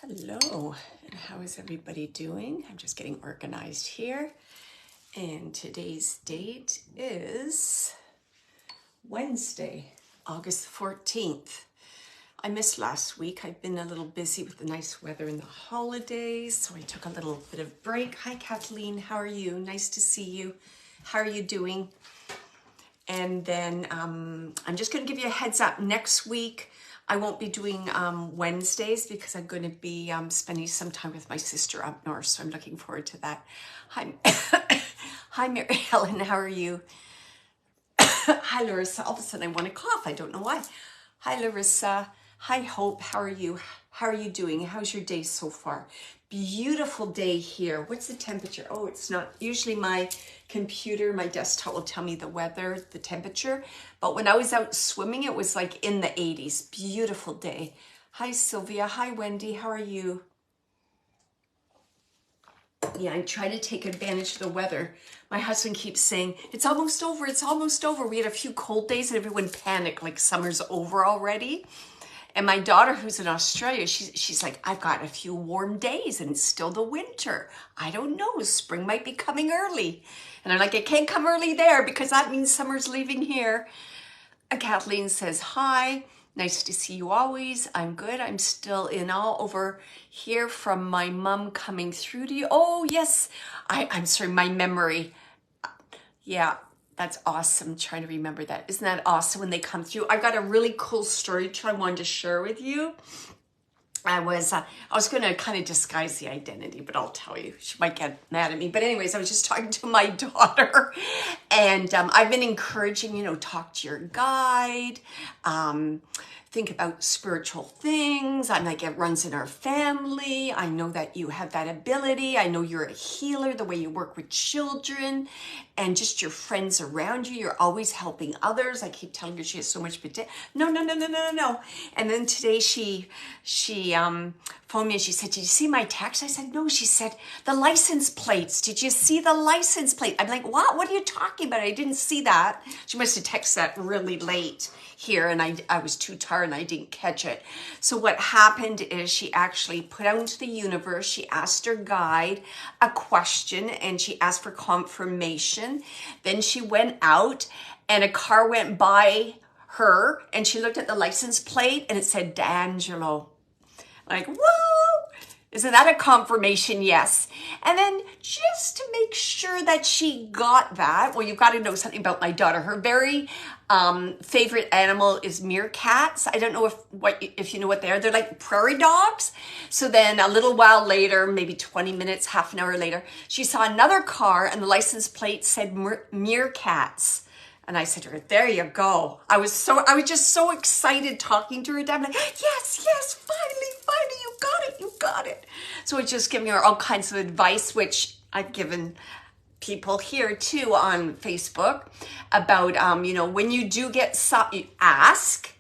Hello, and how is everybody doing? I'm just getting organized here. And today's date is Wednesday, August 14th. I missed last week. I've been a little busy with the nice weather and the holidays, so I took a little bit of break. Hi, Kathleen. How are you? Nice to see you. How are you doing? And then I'm just going to give you a heads up. Next week, I won't be doing Wednesdays because I'm going to be spending some time with my sister up north. So I'm looking forward to that. Hi, hi, Mary Helen. How are you? Hi, Larissa. All of a sudden, I want to cough. I don't know why. Hi, Larissa. Hi, Hope. How are you? How are you doing? How's your day so far? Beautiful day here. What's the temperature? Oh, it's not. Usually my computer, my desktop will tell me the weather, the temperature. But when I was out swimming, it was like in the 80s. Beautiful day. Hi, Sylvia. Hi, Wendy. How are you? Yeah, I'm trying to take advantage of the weather. My husband keeps saying, it's almost over. It's almost over. We had a few cold days and everyone panicked like summer's over already. And my daughter, who's in Australia, she's like, I've got a few warm days and it's still the winter. I don't know, spring might be coming early. And I'm like, it can't come early there because that means summer's leaving here. And Kathleen says, hi, nice to see you always. I'm good. I'm still in awe over here from my mom coming through to you. Oh, yes. I'm sorry, my memory. Yeah. That's awesome. Trying to remember that. Isn't that awesome when they come through? I've got a really cool story I wanted to share with you. I was going to kind of disguise the identity, but I'll tell you. She might get mad at me. But anyways, I was just talking to my daughter, and I've been encouraging, talk to your guide, think about spiritual things. I'm like, it runs in our family. I know that you have that ability. I know you're a healer, the way you work with children and just your friends around you. You're always helping others. I keep telling her she has so much potential. No. And then today she phoned me and she said, did you see my text? I said, no. She said, the license plates. Did you see the license plate? I'm like, what? What are you talking about? I didn't see that. She must have texted that really late here and I was too tired and I didn't catch it. So what happened is she actually put out into the universe, she asked her guide a question and she asked for confirmation. Then she went out and a car went by her and she looked at the license plate and it said D'Angelo. Like, whoa! Isn't that a confirmation? Yes. And then just to make sure that she got that, well, you've got to know something about my daughter. Her very favorite animal is meerkats. I don't know if you know what they are. They're like prairie dogs. So then a little while later, maybe 20 minutes, half an hour later, she saw another car and the license plate said meerkats. And I said to her, there you go. I was just so excited talking to her. I'm like, yes, finally, you got it. So it's just giving her all kinds of advice, which I've given people here too on Facebook about, when you do get, you ask,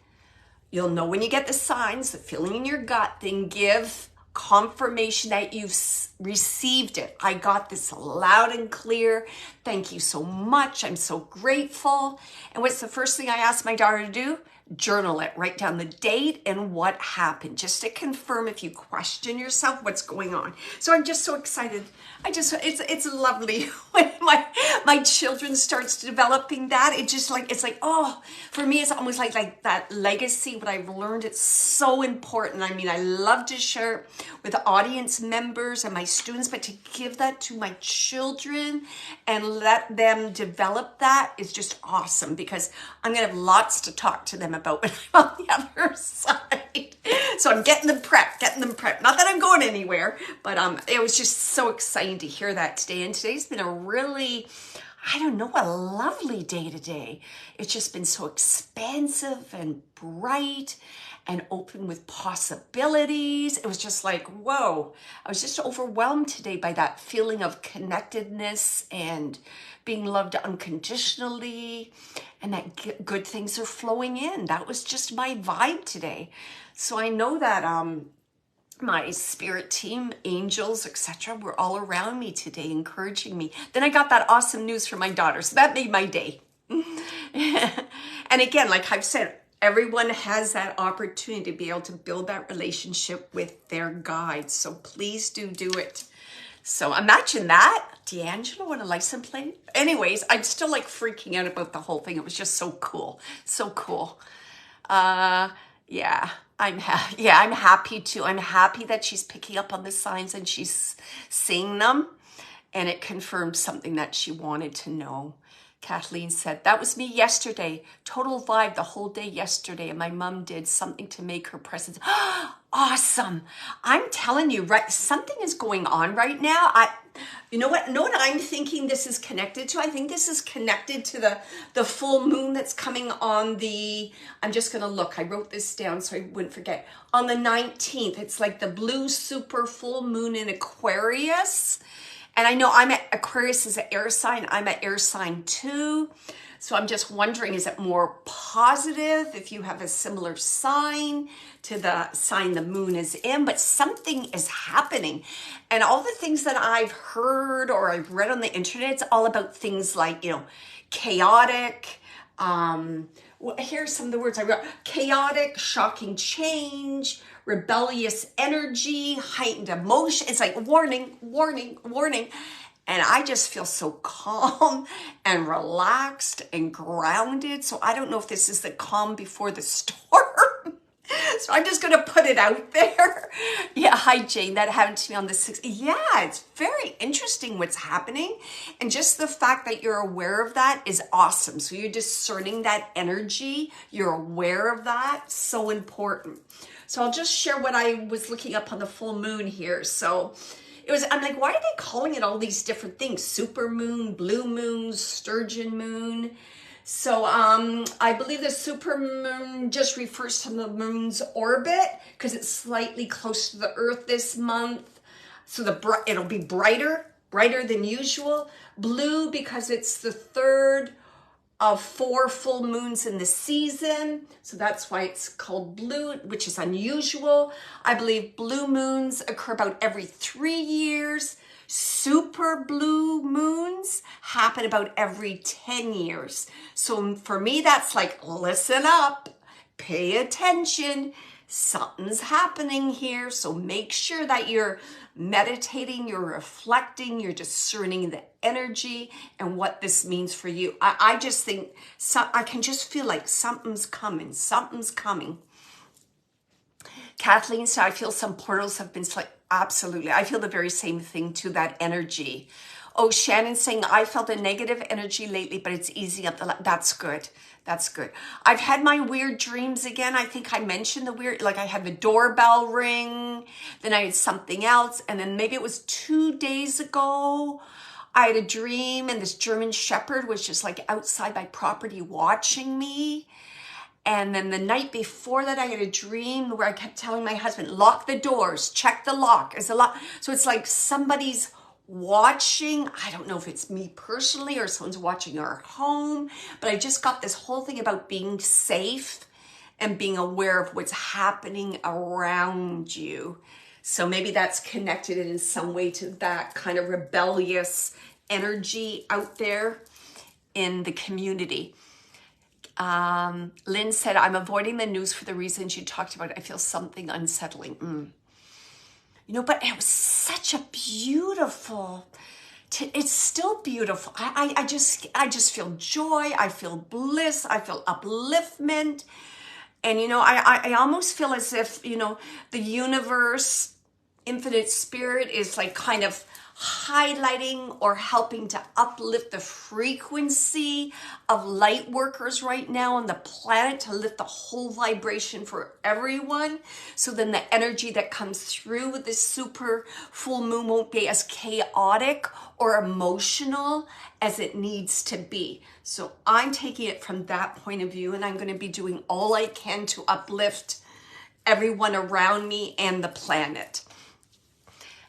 you'll know when you get the signs, the feeling in your gut, then give confirmation that you've received it. I got this loud and clear. Thank you so much. I'm so grateful. And what's the first thing I asked my daughter to do? Journal it. Write down the date and what happened, just to confirm if you question yourself what's going on. So I'm just so excited. It's lovely when my children starts developing that. It's like, oh, for me, it's almost like that legacy, what I've learned. It's so important. I mean, I love to share it with audience members and my students, but to give that to my children and let them develop that is just awesome because I'm going to have lots to talk to them about when I'm on the other side. So I'm getting them prepped. Not that I'm going anywhere, but it was just so exciting to hear that today. And today's been a really, a lovely day today. It's just been so expansive and bright and open with possibilities. It was just like, whoa. I was just overwhelmed today by that feeling of connectedness and being loved unconditionally and that good things are flowing in. That was just my vibe today. So I know that my spirit team, angels, etc., were all around me today, encouraging me. Then I got that awesome news from my daughter. So that made my day. And again, like I've said, Everyone has that opportunity to be able to build that relationship with their guides. So please do it. So imagine that. D'Angelo and a license plate. Anyways, I'm still like freaking out about the whole thing. It was just so cool. So cool. Yeah, I'm happy too. I'm happy that she's picking up on the signs and she's seeing them. And it confirmed something that she wanted to know. Kathleen said, that was me yesterday. Total vibe the whole day yesterday. And my mom did something to make her presence. Awesome. I'm telling you, right? Something is going on right now. You know what I'm thinking this is connected to? I think this is connected to the full moon that's coming on I'm just going to look. I wrote this down so I wouldn't forget. On the 19th, it's like the blue super full moon in Aquarius. And I know Aquarius is an air sign. I'm an air sign too. So I'm just wondering, is it more positive if you have a similar sign to the sign the moon is in? But something is happening. And all the things that I've heard or I've read on the internet, it's all about things like, chaotic. Here's some of the words I wrote. Chaotic, shocking change, rebellious energy, heightened emotion. It's like warning, warning, warning. And I just feel so calm and relaxed and grounded. So I don't know if this is the calm before the storm. So I'm just going to put it out there. Yeah, hi Jane, that happened to me on the 6th. Yeah, it's very interesting what's happening. And just the fact that you're aware of that is awesome. So you're discerning that energy. You're aware of that. So important. So I'll just share what I was looking up on the full moon here. So I'm like, why are they calling it all these different things? Super moon, blue moon, sturgeon moon. So I believe the super moon just refers to the moon's orbit because it's slightly close to the earth this month. So it'll be brighter than usual. Blue because it's the third of 4 full moons in the season. So that's why it's called blue, which is unusual. I believe blue moons occur about every 3 years. Super blue moons happen about every 10 years. So for me, that's like, listen up, pay attention. Something's happening here. So make sure that you're meditating, you're reflecting, you're discerning the energy and what this means for you. I just think, I can just feel like something's coming. Kathleen said, I feel some portals have been absolutely. I feel the very same thing to that energy. Oh, Shannon saying, I felt a negative energy lately, but it's easy up that's good. That's good. I've had my weird dreams again. I think I mentioned the weird, like I had the doorbell ring, then I had something else. And then maybe it was 2 days ago, I had a dream and this German Shepherd was just like outside my property watching me. And then the night before that, I had a dream where I kept telling my husband, lock the doors, check the lock. Is the lock? So it's like somebody's watching. I don't know if it's me personally or someone's watching our home, but I just got this whole thing about being safe and being aware of what's happening around you. So maybe that's connected in some way to that kind of rebellious energy out there in the community. Lynn said, I'm avoiding the news for the reasons you talked about. I feel something unsettling. But it was such a beautiful, it's still beautiful. I just feel joy. I feel bliss. I feel upliftment. And, I almost feel as if, the universe, infinite spirit is like kind of highlighting or helping to uplift the frequency of light workers right now on the planet to lift the whole vibration for everyone. So then the energy that comes through with this super full moon won't be as chaotic or emotional as it needs to be. So I'm taking it from that point of view, and I'm going to be doing all I can to uplift everyone around me and the planet.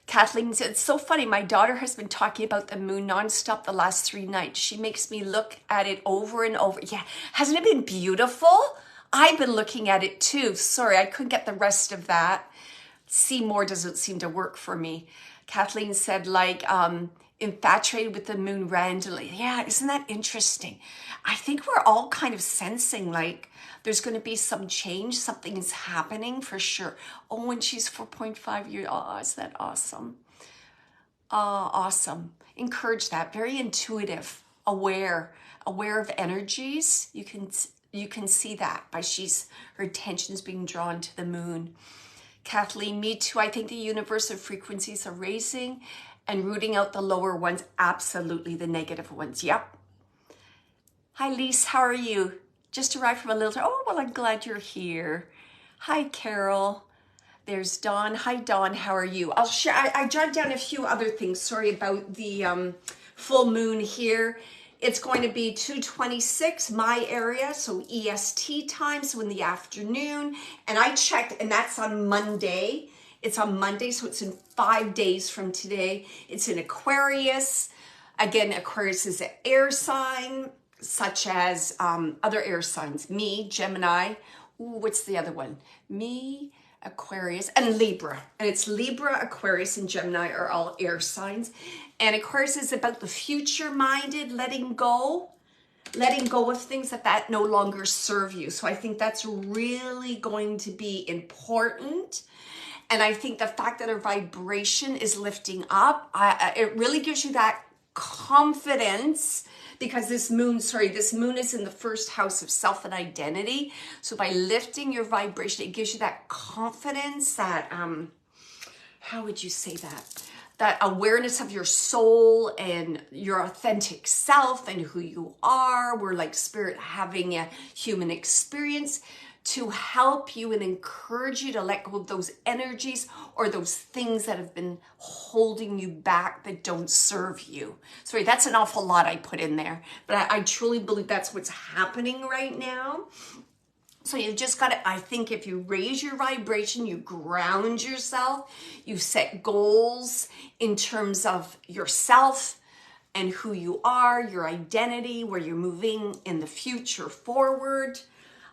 Kathleen said, it's so funny. My daughter has been talking about the moon nonstop the last 3 nights. She makes me look at it over and over. Yeah, hasn't it been beautiful? I've been looking at it too. Sorry, I couldn't get the rest of that. See more doesn't seem to work for me. Kathleen said, infatuated with the moon randomly. Yeah, isn't that interesting? I think we're all kind of sensing like There's going to be some change. Something is happening for sure. Oh, and she's 4.5 years. Oh, is that awesome? Awesome. Encourage that. Very intuitive, aware of energies. You can see that by her attention's being drawn to the moon. Kathleen, me too. I think the universal frequencies are raising and rooting out the lower ones. Absolutely, the negative ones. Yep. Hi, Lise. How are you? Just arrived from a little. Oh, well, I'm glad you're here. Hi, Carol. There's Dawn. Hi, Dawn. How are you? I'll share. I jotted down a few other things. Sorry about the full moon here. It's going to be 2:26 my area, so EST time, so in the afternoon. And I checked, and that's on Monday. It's on Monday, so it's in 5 days from today. It's in Aquarius. Again, Aquarius is an air sign, such as other air signs. Me, Gemini. Ooh, what's the other one? Me, Aquarius, and Libra. And it's Libra, Aquarius, and Gemini are all air signs. And Aquarius is about the future-minded, letting go of things that no longer serve you. So I think that's really going to be important. And I think the fact that our vibration is lifting up, it really gives you that confidence, because this moon is in the first house of self and identity. So by lifting your vibration, it gives you that confidence, that, how would you say that? That awareness of your soul and your authentic self and who you are. We're like spirit having a human experience to help you and encourage you to let go of those energies or those things that have been holding you back that don't serve you. Sorry, that's an awful lot I put in there, but I truly believe that's what's happening right now. So you've just got to, I think if you raise your vibration, you ground yourself, you set goals in terms of yourself and who you are, your identity, where you're moving in the future forward.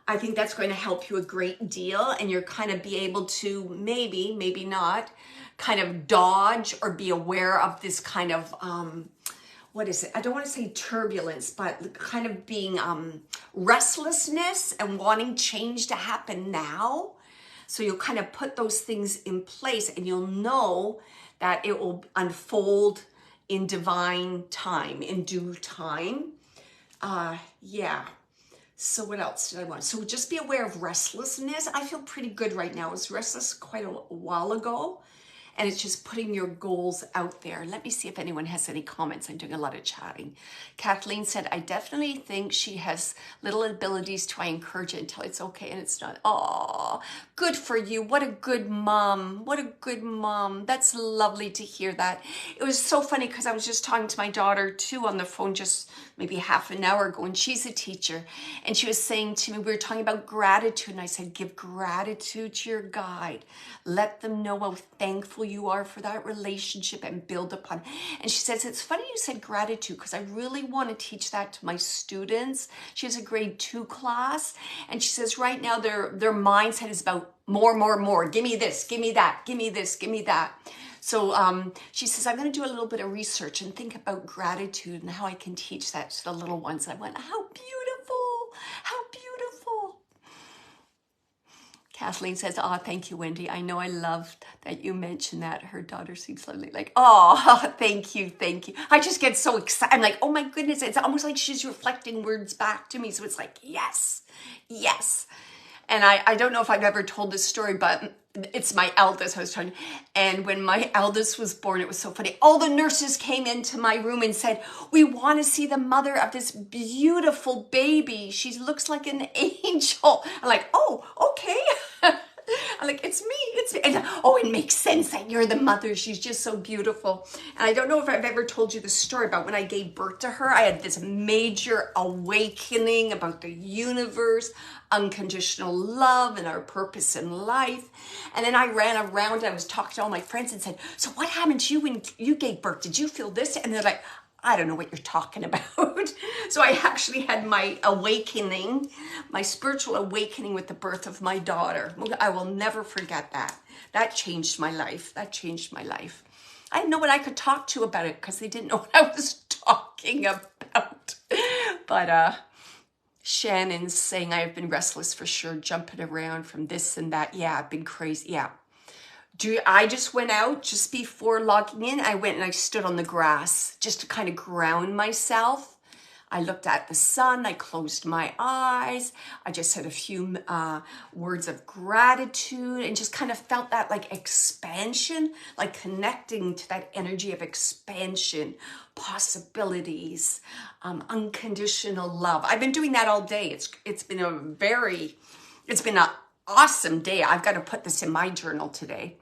I think that's going to help you a great deal, and you're kind of be able to maybe not, kind of dodge or be aware of this kind of, what is it? I don't want to say turbulence, but kind of being restlessness and wanting change to happen now. So you'll kind of put those things in place, and you'll know that it will unfold in divine time, in due time. Yeah. So what else did I want? So just be aware of restlessness. I feel pretty good right now. I was restless quite a while ago. And it's just putting your goals out there. Let me see if anyone has any comments. I'm doing a lot of chatting. Kathleen said, I definitely think she has little abilities to encourage it until it's okay and it's not. Oh, good for you. What a good mom. What a good mom. That's lovely to hear that. It was so funny because I was just talking to my daughter too on the phone just maybe half an hour ago, and she's a teacher. And she was saying to me, we were talking about gratitude, and I said, give gratitude to your guide. Let them know how thankful you are for that relationship and build upon. And she says, it's funny you said gratitude, because I really want to teach that to my students. She has a grade 2 class, and she says right now their mindset is about more. Give me this, give me that, give me this, give me that. So she says, I'm going to do a little bit of research and think about gratitude and how I can teach that to the little ones. I went, how beautiful, how beautiful. Kathleen says, thank you, Wendy. I know I loved that you mentioned that. Her daughter sings lovely. Like, thank you. I just get so excited. I'm like, oh my goodness. It's almost like she's reflecting words back to me. So it's like, yes. And I don't know if I've ever told this story, but it's my eldest I was telling you. And when my eldest was born, it was so funny. All the nurses came into my room and said, we want to see the mother of this beautiful baby. She looks like an angel. I'm like, oh, okay. I'm like, it's me. And it makes sense that you're the mother. She's just so beautiful. And I don't know if I've ever told you the story about when I gave birth to her. I had this major awakening about the universe, unconditional love, and our purpose in life. And then I ran around and I was talking to all my friends and said, so what happened to you when you gave birth? Did you feel this? And they're like, I don't know what you're talking about. So I actually had my awakening, my spiritual awakening with the birth of my daughter. I will never forget that. That changed my life. I didn't know what I could talk to about it because they didn't know what I was talking about. But Shannon's saying I've been restless for sure, jumping around from this and that. Yeah, I've been crazy. Yeah. I just went out just before logging in. I went and I stood on the grass just to kind of ground myself. I looked at the sun. I closed my eyes. I just said a few words of gratitude and just kind of felt that like expansion, like connecting to that energy of expansion, possibilities, unconditional love. I've been doing that all day. It's been an awesome day. I've got to put this in my journal today.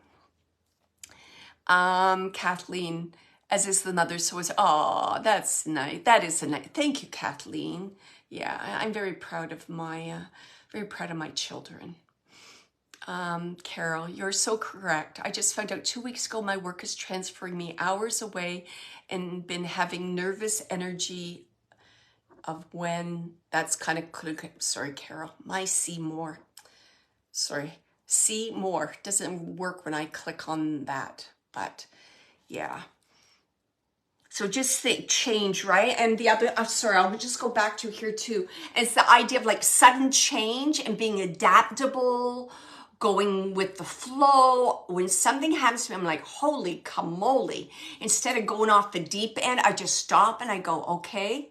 Kathleen, as is the mother, so is, oh, that's nice. That is a nice, thank you, Kathleen. Yeah, I'm very proud of my children. Carol, you're so correct. I just found out 2 weeks ago my work is transferring me hours away and been having nervous energy of when that's kind of, sorry, Carol, my see more. Sorry, see more doesn't work when I click on that, but yeah. So just think change, right? And the other, sorry, I'll just go back to here too. It's the idea of like sudden change and being adaptable, going with the flow. When something happens to me, I'm like, holy camole. Instead of going off the deep end, I just stop and I go, okay,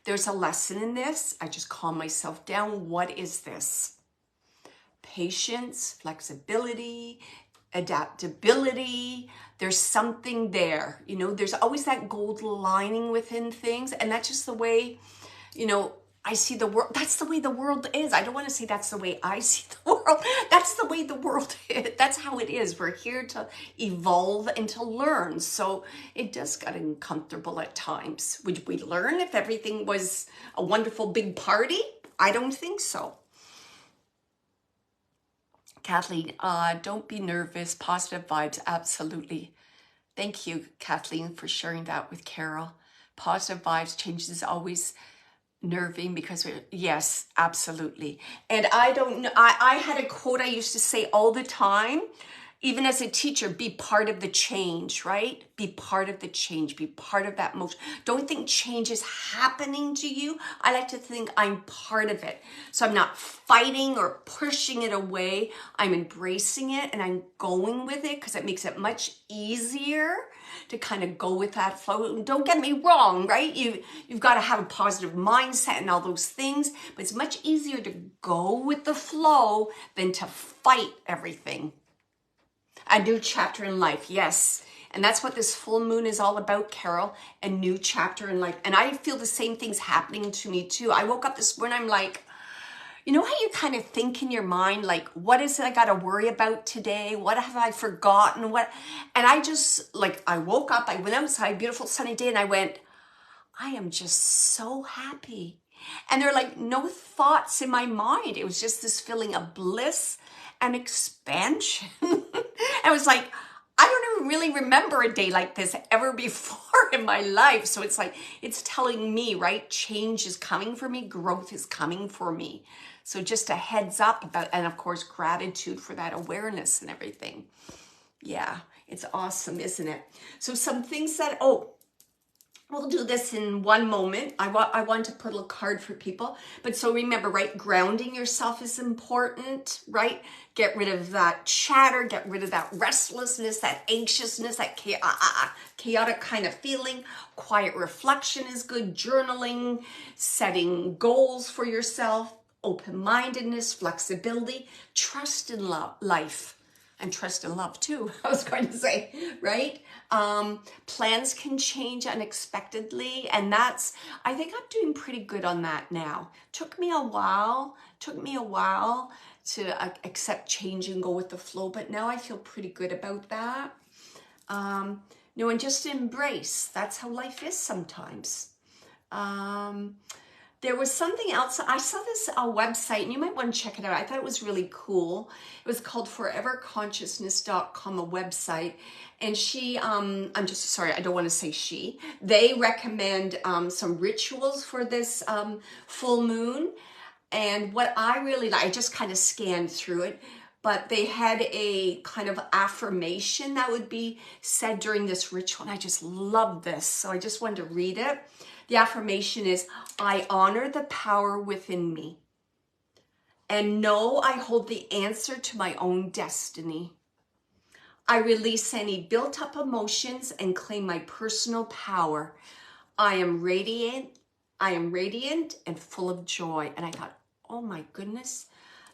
there's a lesson in this. I just calm myself down. What is this? Patience, flexibility, adaptability. There's something there, you know, there's always that gold lining within things. And that's just the way, you know, I see the world. That's the way the world is. I don't want to say that's the way I see the world. That's the way the world is. That's how it is. We're here to evolve and to learn. So it does get uncomfortable at times. Would we learn if everything was a wonderful big party? I don't think so. Kathleen, don't be nervous. Positive vibes, absolutely. Thank you, Kathleen, for sharing that with Carol. Positive vibes, change is always nerving because yes, absolutely. And I don't know, I had a quote I used to say all the time, even as a teacher, be part of the change, right? Be part of the change, be part of that motion. Don't think change is happening to you. I like to think I'm part of it. So I'm not fighting or pushing it away. I'm embracing it and I'm going with it because it makes it much easier to kind of go with that flow. Don't get me wrong, right? You've got to have a positive mindset and all those things, but it's much easier to go with the flow than to fight everything. A new chapter in life, yes. And that's what this full moon is all about, Carol. A new chapter in life. And I feel the same things happening to me too. I woke up this morning, I'm like, you know how you kind of think in your mind, like, what is it I got to worry about today? What have I forgotten? And I just, like, I woke up, I went outside, beautiful sunny day, and I went, I am just so happy. And there are like no thoughts in my mind. It was just this feeling of bliss and expansion. I was like, I don't even really remember a day like this ever before in my life. So it's like, it's telling me, right? Change is coming for me. Growth is coming for me. So just a heads up about, and of course, gratitude for that awareness and everything. Yeah, it's awesome, isn't it? So some things that, we'll do this in one moment. I want to put a little card for people. But so remember, right, grounding yourself is important, right? Get rid of that chatter, get rid of that restlessness, that anxiousness, that chaotic kind of feeling. Quiet reflection is good. Journaling, setting goals for yourself, open-mindedness, flexibility, trust in life. And trust and love too, I was going to say, right? Plans can change unexpectedly. And I think I'm doing pretty good on that now. Took me a while to accept change and go with the flow, but now I feel pretty good about that. And just embrace, that's how life is sometimes. There was something else. I saw this website, and you might want to check it out. I thought it was really cool. It was called foreverconsciousness.com, a website. And she, I'm just sorry, I don't want to say she. They recommend some rituals for this full moon. And what I really like, I just kind of scanned through it, but they had a kind of affirmation that would be said during this ritual. And I just love this. So I just wanted to read it. The affirmation is, I honor the power within me and know I hold the answer to my own destiny. I release any built-up emotions and claim my personal power. I am radiant and full of joy. And I thought, oh my goodness,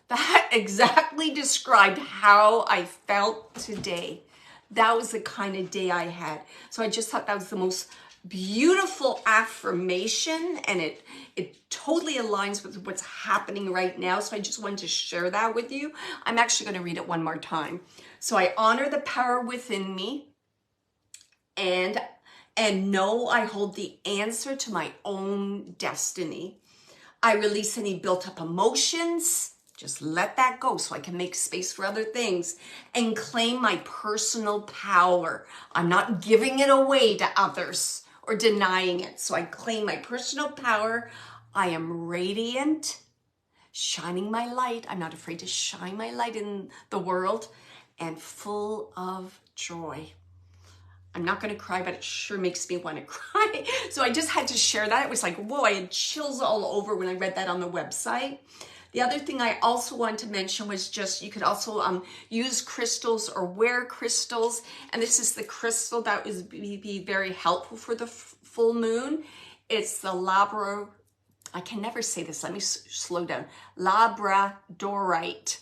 that exactly described how I felt today. That was the kind of day I had. So I just thought that was the most beautiful affirmation, and it totally aligns with what's happening right now. So I just wanted to share that with you. I'm actually going to read it one more time. So I honor the power within me and know I hold the answer to my own destiny. I release any built up emotions. Just let that go so I can make space for other things and claim my personal power. I'm not giving it away to others or denying it. So I claim my personal power. I am radiant, shining my light. I'm not afraid to shine my light in the world, and full of joy. I'm not going to cry, but it sure makes me want to cry. So I just had to share that. It was like, whoa, I had chills all over when I read that on the website. The other thing I also wanted to mention was just, you could also use crystals or wear crystals. And this is the crystal that would be very helpful for the full moon. It's the I can never say this. Let me slow down. Labradorite.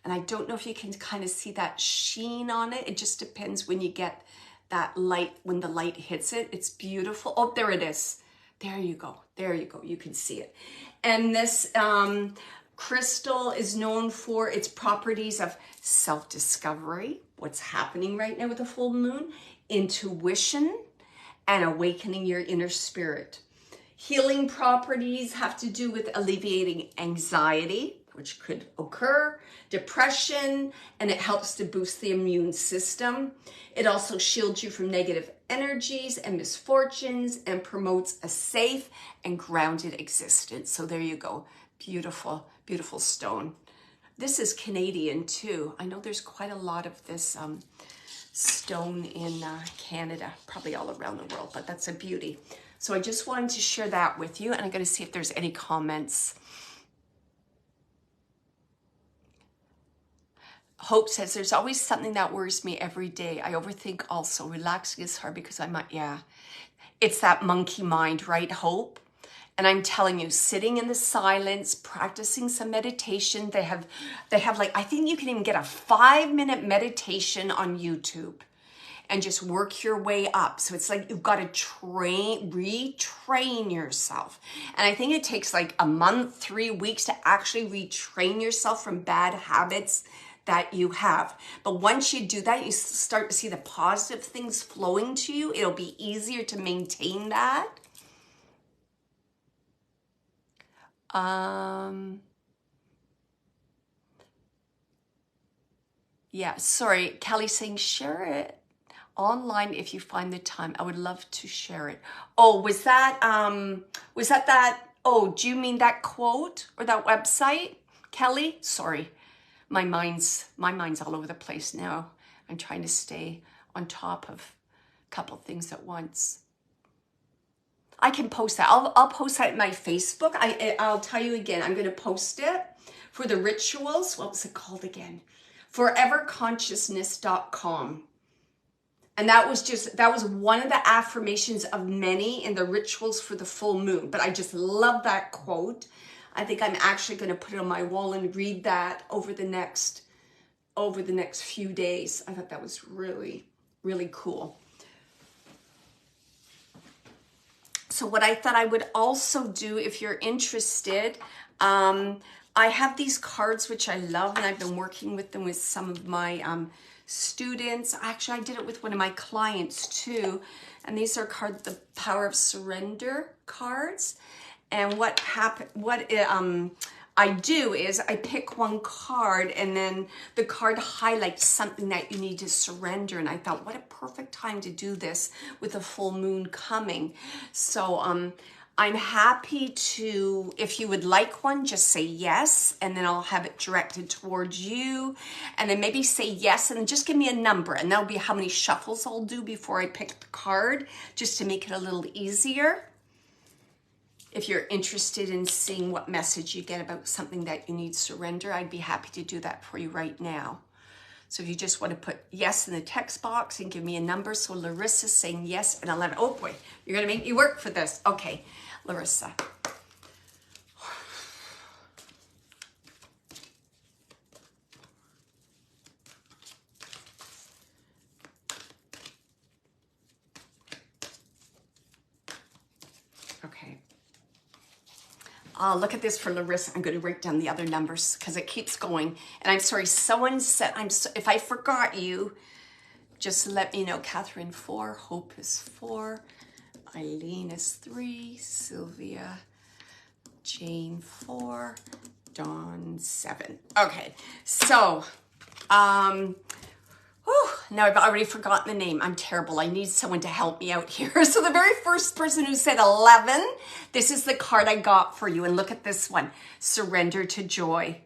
And I don't know if you can kind of see that sheen on it. It just depends when you get that light, when the light hits it. It's beautiful. Oh, there it is. There you go. There you go. You can see it. And this crystal is known for its properties of self-discovery, what's happening right now with the full moon, intuition, and awakening your inner spirit. Healing properties have to do with alleviating anxiety, which could occur, depression, and it helps to boost the immune system. It also shields you from negative energies and misfortunes and promotes a safe and grounded existence. So there you go. Beautiful, beautiful stone. This is Canadian too. I know there's quite a lot of this stone in Canada, probably all around the world, but that's a beauty. So I just wanted to share that with you, and I'm going to see if there's any comments. Hope says, there's always something that worries me every day. I overthink also. Relaxing is hard because it's that monkey mind, right, Hope? And I'm telling you, sitting in the silence, practicing some meditation. They have like, I think you can even get a 5-minute meditation on YouTube and just work your way up. So it's like you've got to retrain yourself. And I think it takes like a month, 3 weeks to actually retrain yourself from bad habits that you have. But once you do that, you start to see the positive things flowing to you. It'll be easier to maintain that. Yeah, sorry, Kelly saying share it online if you find the time. I would love to share it. Oh, was that oh, do you mean that quote or that website, Kelly? Sorry. My mind's all over the place now. I'm trying to stay on top of a couple things at once. I can post that. I'll post that in my Facebook. I'll tell you again. I'm going to post it for the rituals. What was it called again? Foreverconsciousness.com. And that was one of the affirmations of many in the rituals for the full moon. But I just love that quote. I think I'm actually going to put it on my wall and read that over the next few days. I thought that was really, really cool. So what I thought I would also do, if you're interested, I have these cards which I love, and I've been working with them with some of my students. Actually, I did it with one of my clients too. And these are cards, the Power of Surrender cards. And what I do is I pick one card, and then the card highlights something that you need to surrender. And I thought, what a perfect time to do this with a full moon coming. So I'm happy to, if you would like one, just say yes, and then I'll have it directed towards you. And then maybe say yes, and then just give me a number, and that'll be how many shuffles I'll do before I pick the card, just to make it a little easier. If you're interested in seeing what message you get about something that you need surrender, I'd be happy to do that for you right now. So if you just want to put yes in the text box and give me a number. So Larissa's saying yes and 11. Oh boy, you're going to make me work for this. Okay, Larissa. Okay. Look at this for Larissa. I'm going to write down the other numbers because it keeps going. And I'm sorry, someone said, if I forgot you, just let me know. Catherine, 4. Hope is 4. Eileen is 3. Sylvia, Jane, 4. Dawn, 7. Okay, so, now I've already forgotten the name. I'm terrible. I need someone to help me out here. So the very first person who said 11, this is the card I got for you. And look at this one, surrender to joy.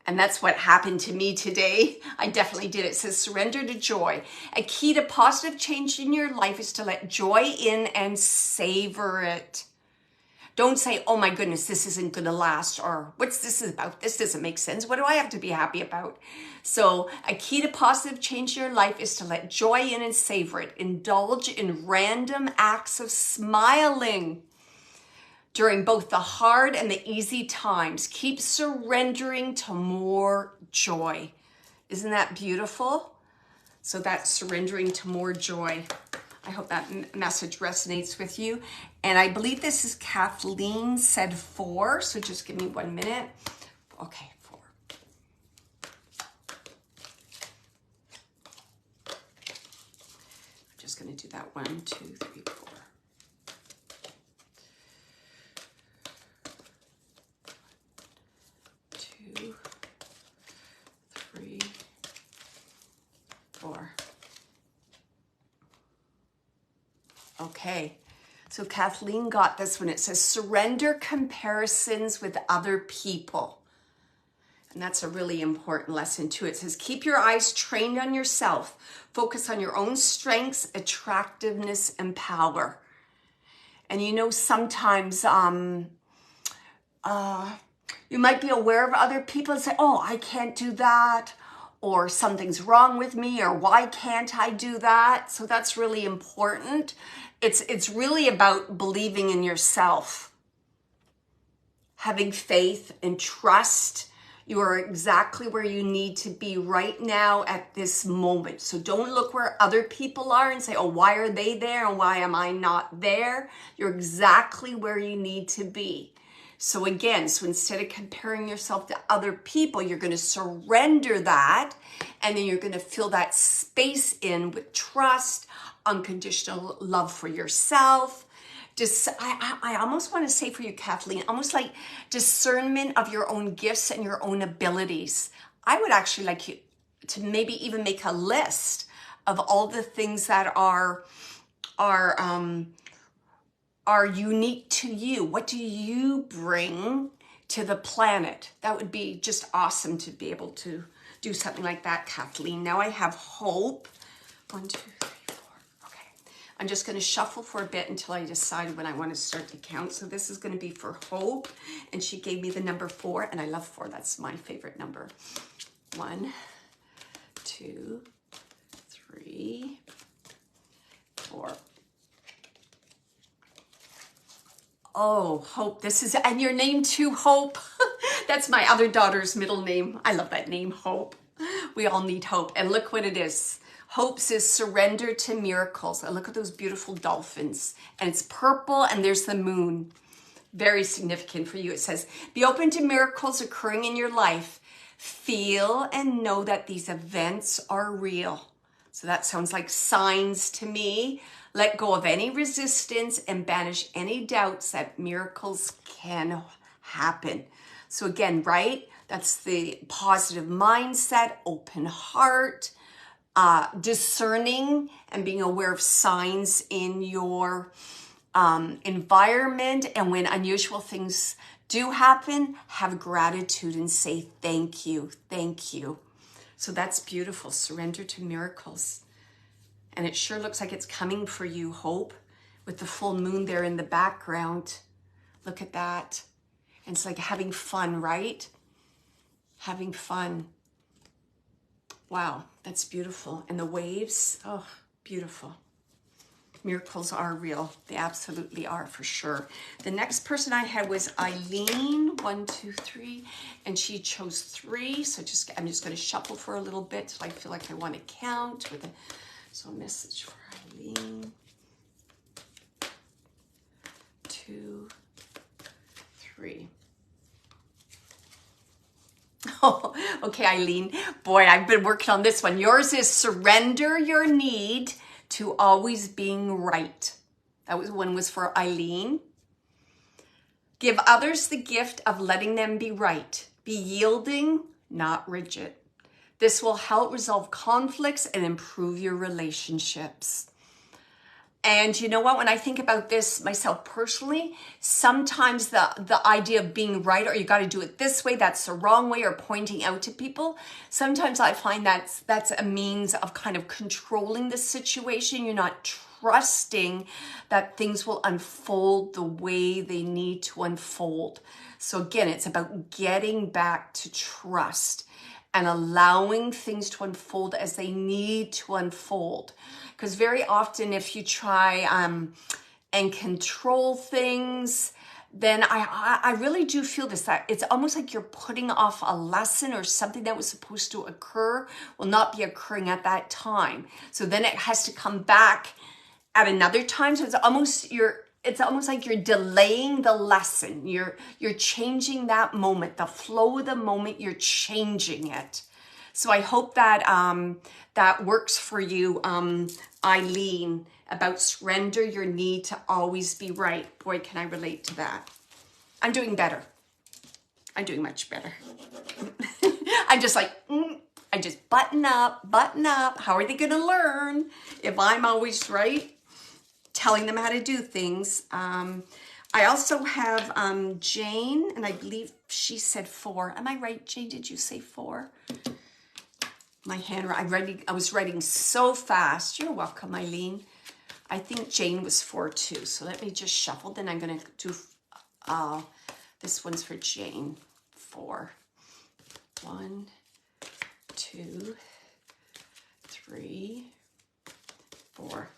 And that's what happened to me today. I definitely did. It says surrender to joy. A key to positive change in your life is to let joy in and savor it. Don't say, oh my goodness, this isn't going to last, or what's this about? This doesn't make sense. What do I have to be happy about? So a key to positive change in your life is to let joy in and savor it. Indulge in random acts of smiling during both the hard and the easy times. Keep surrendering to more joy. Isn't that beautiful? So that's surrendering to more joy. I hope that message resonates with you. And I believe this is Kathleen said 4. So just give me 1 minute. Okay, 4. I'm just going to do that 1, 2, 3, 4. 2, 3, 4. Okay, so Kathleen got this one. It says surrender comparisons with other people. And that's a really important lesson too. It says keep your eyes trained on yourself. Focus on your own strengths, attractiveness, and power. And you know, sometimes you might be aware of other people and say, oh, I can't do that, or something's wrong with me, or why can't I do that? So that's really important. It's really about believing in yourself, having faith and trust. You are exactly where you need to be right now at this moment. So don't look where other people are and say, oh, why are they there and why am I not there? You're exactly where you need to be. So again, so instead of comparing yourself to other people, you're going to surrender that, and then you're going to fill that space in with trust, unconditional love for yourself. I almost want to say for you, Kathleen, almost like discernment of your own gifts and your own abilities. I would actually like you to maybe even make a list of all the things that are unique to you. What do you bring to the planet? That would be just awesome to be able to do something like that, Kathleen. Now I have hope. 1, 2, 3, 4. Okay. I'm just going to shuffle for a bit until I decide when I want to start to count. So this is going to be for hope. And she gave me the number 4. And I love 4. That's my favorite number. 1, 2, 3, 4. Oh, Hope, this is, and your name too, Hope. That's my other daughter's middle name. I love that name, Hope. We all need hope. And look what it is. Hope says surrender to miracles. And look at those beautiful dolphins. And it's purple and there's the moon. Very significant for you. It says, be open to miracles occurring in your life. Feel and know that these events are real. So that sounds like signs to me. Let go of any resistance and banish any doubts that miracles can happen. So again, right? That's the positive mindset, open heart, discerning and being aware of signs in your environment. And when unusual things do happen, have gratitude and say thank you, thank you. So that's beautiful. Surrender to miracles. And it sure looks like it's coming for you, Hope, with the full moon there in the background. Look at that. And it's like having fun, right? Having fun. Wow, that's beautiful. And the waves, oh, beautiful. Miracles are real. They absolutely are, for sure. The next person I had was Eileen, 1, 2, 3, and she chose 3. So I'm just going to shuffle for a little bit till I feel like I want to count. So a message for Eileen. 2, 3. Oh, okay, Eileen. Boy, I've been working on this one. Yours is surrender your need to always being right. That one was for Eileen. Give others the gift of letting them be right. Be yielding, not rigid. This will help resolve conflicts and improve your relationships. And you know what, when I think about this myself personally, sometimes the idea of being right, or you got to do it this way, that's the wrong way, or pointing out to people, sometimes I find that's a means of kind of controlling the situation. You're not trusting that things will unfold the way they need to unfold. So again, it's about getting back to trust and allowing things to unfold as they need to unfold. Because very often if you try and control things, then I really do feel this, that it's almost like you're putting off a lesson, or something that was supposed to occur will not be occurring at that time. So then it has to come back at another time. So it's almost like you're delaying the lesson. You're changing that moment, the flow of the moment, you're changing it. So I hope that that works for you, Eileen, about surrender your need to always be right. Boy, can I relate to that. I'm doing better. I'm doing much better. I'm just like, I just button up. How are they going to learn if I'm always right? Telling them how to do things. I also have Jane, and I believe she said 4. Am I right, Jane? Did you say 4? My handwriting, I was writing so fast. You're welcome, Eileen. I think Jane was 4 too. So let me just shuffle. Then I'm going to do, this one's for Jane. 4. 1, 2, 3, 4.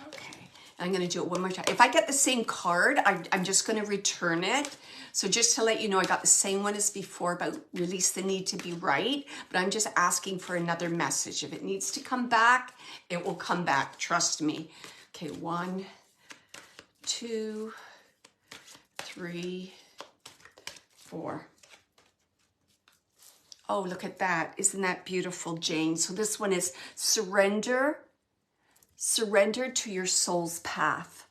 Okay, I'm going to do it one more time. If I get the same card, I'm just going to return it. So just to let you know, I got the same one as before about release the need to be right, but I'm just asking for another message. If it needs to come back, it will come back. Trust me. Okay, 1, 2, 3, 4. Oh, look at that. Isn't that beautiful, Jane? So this one is surrender to your soul's path.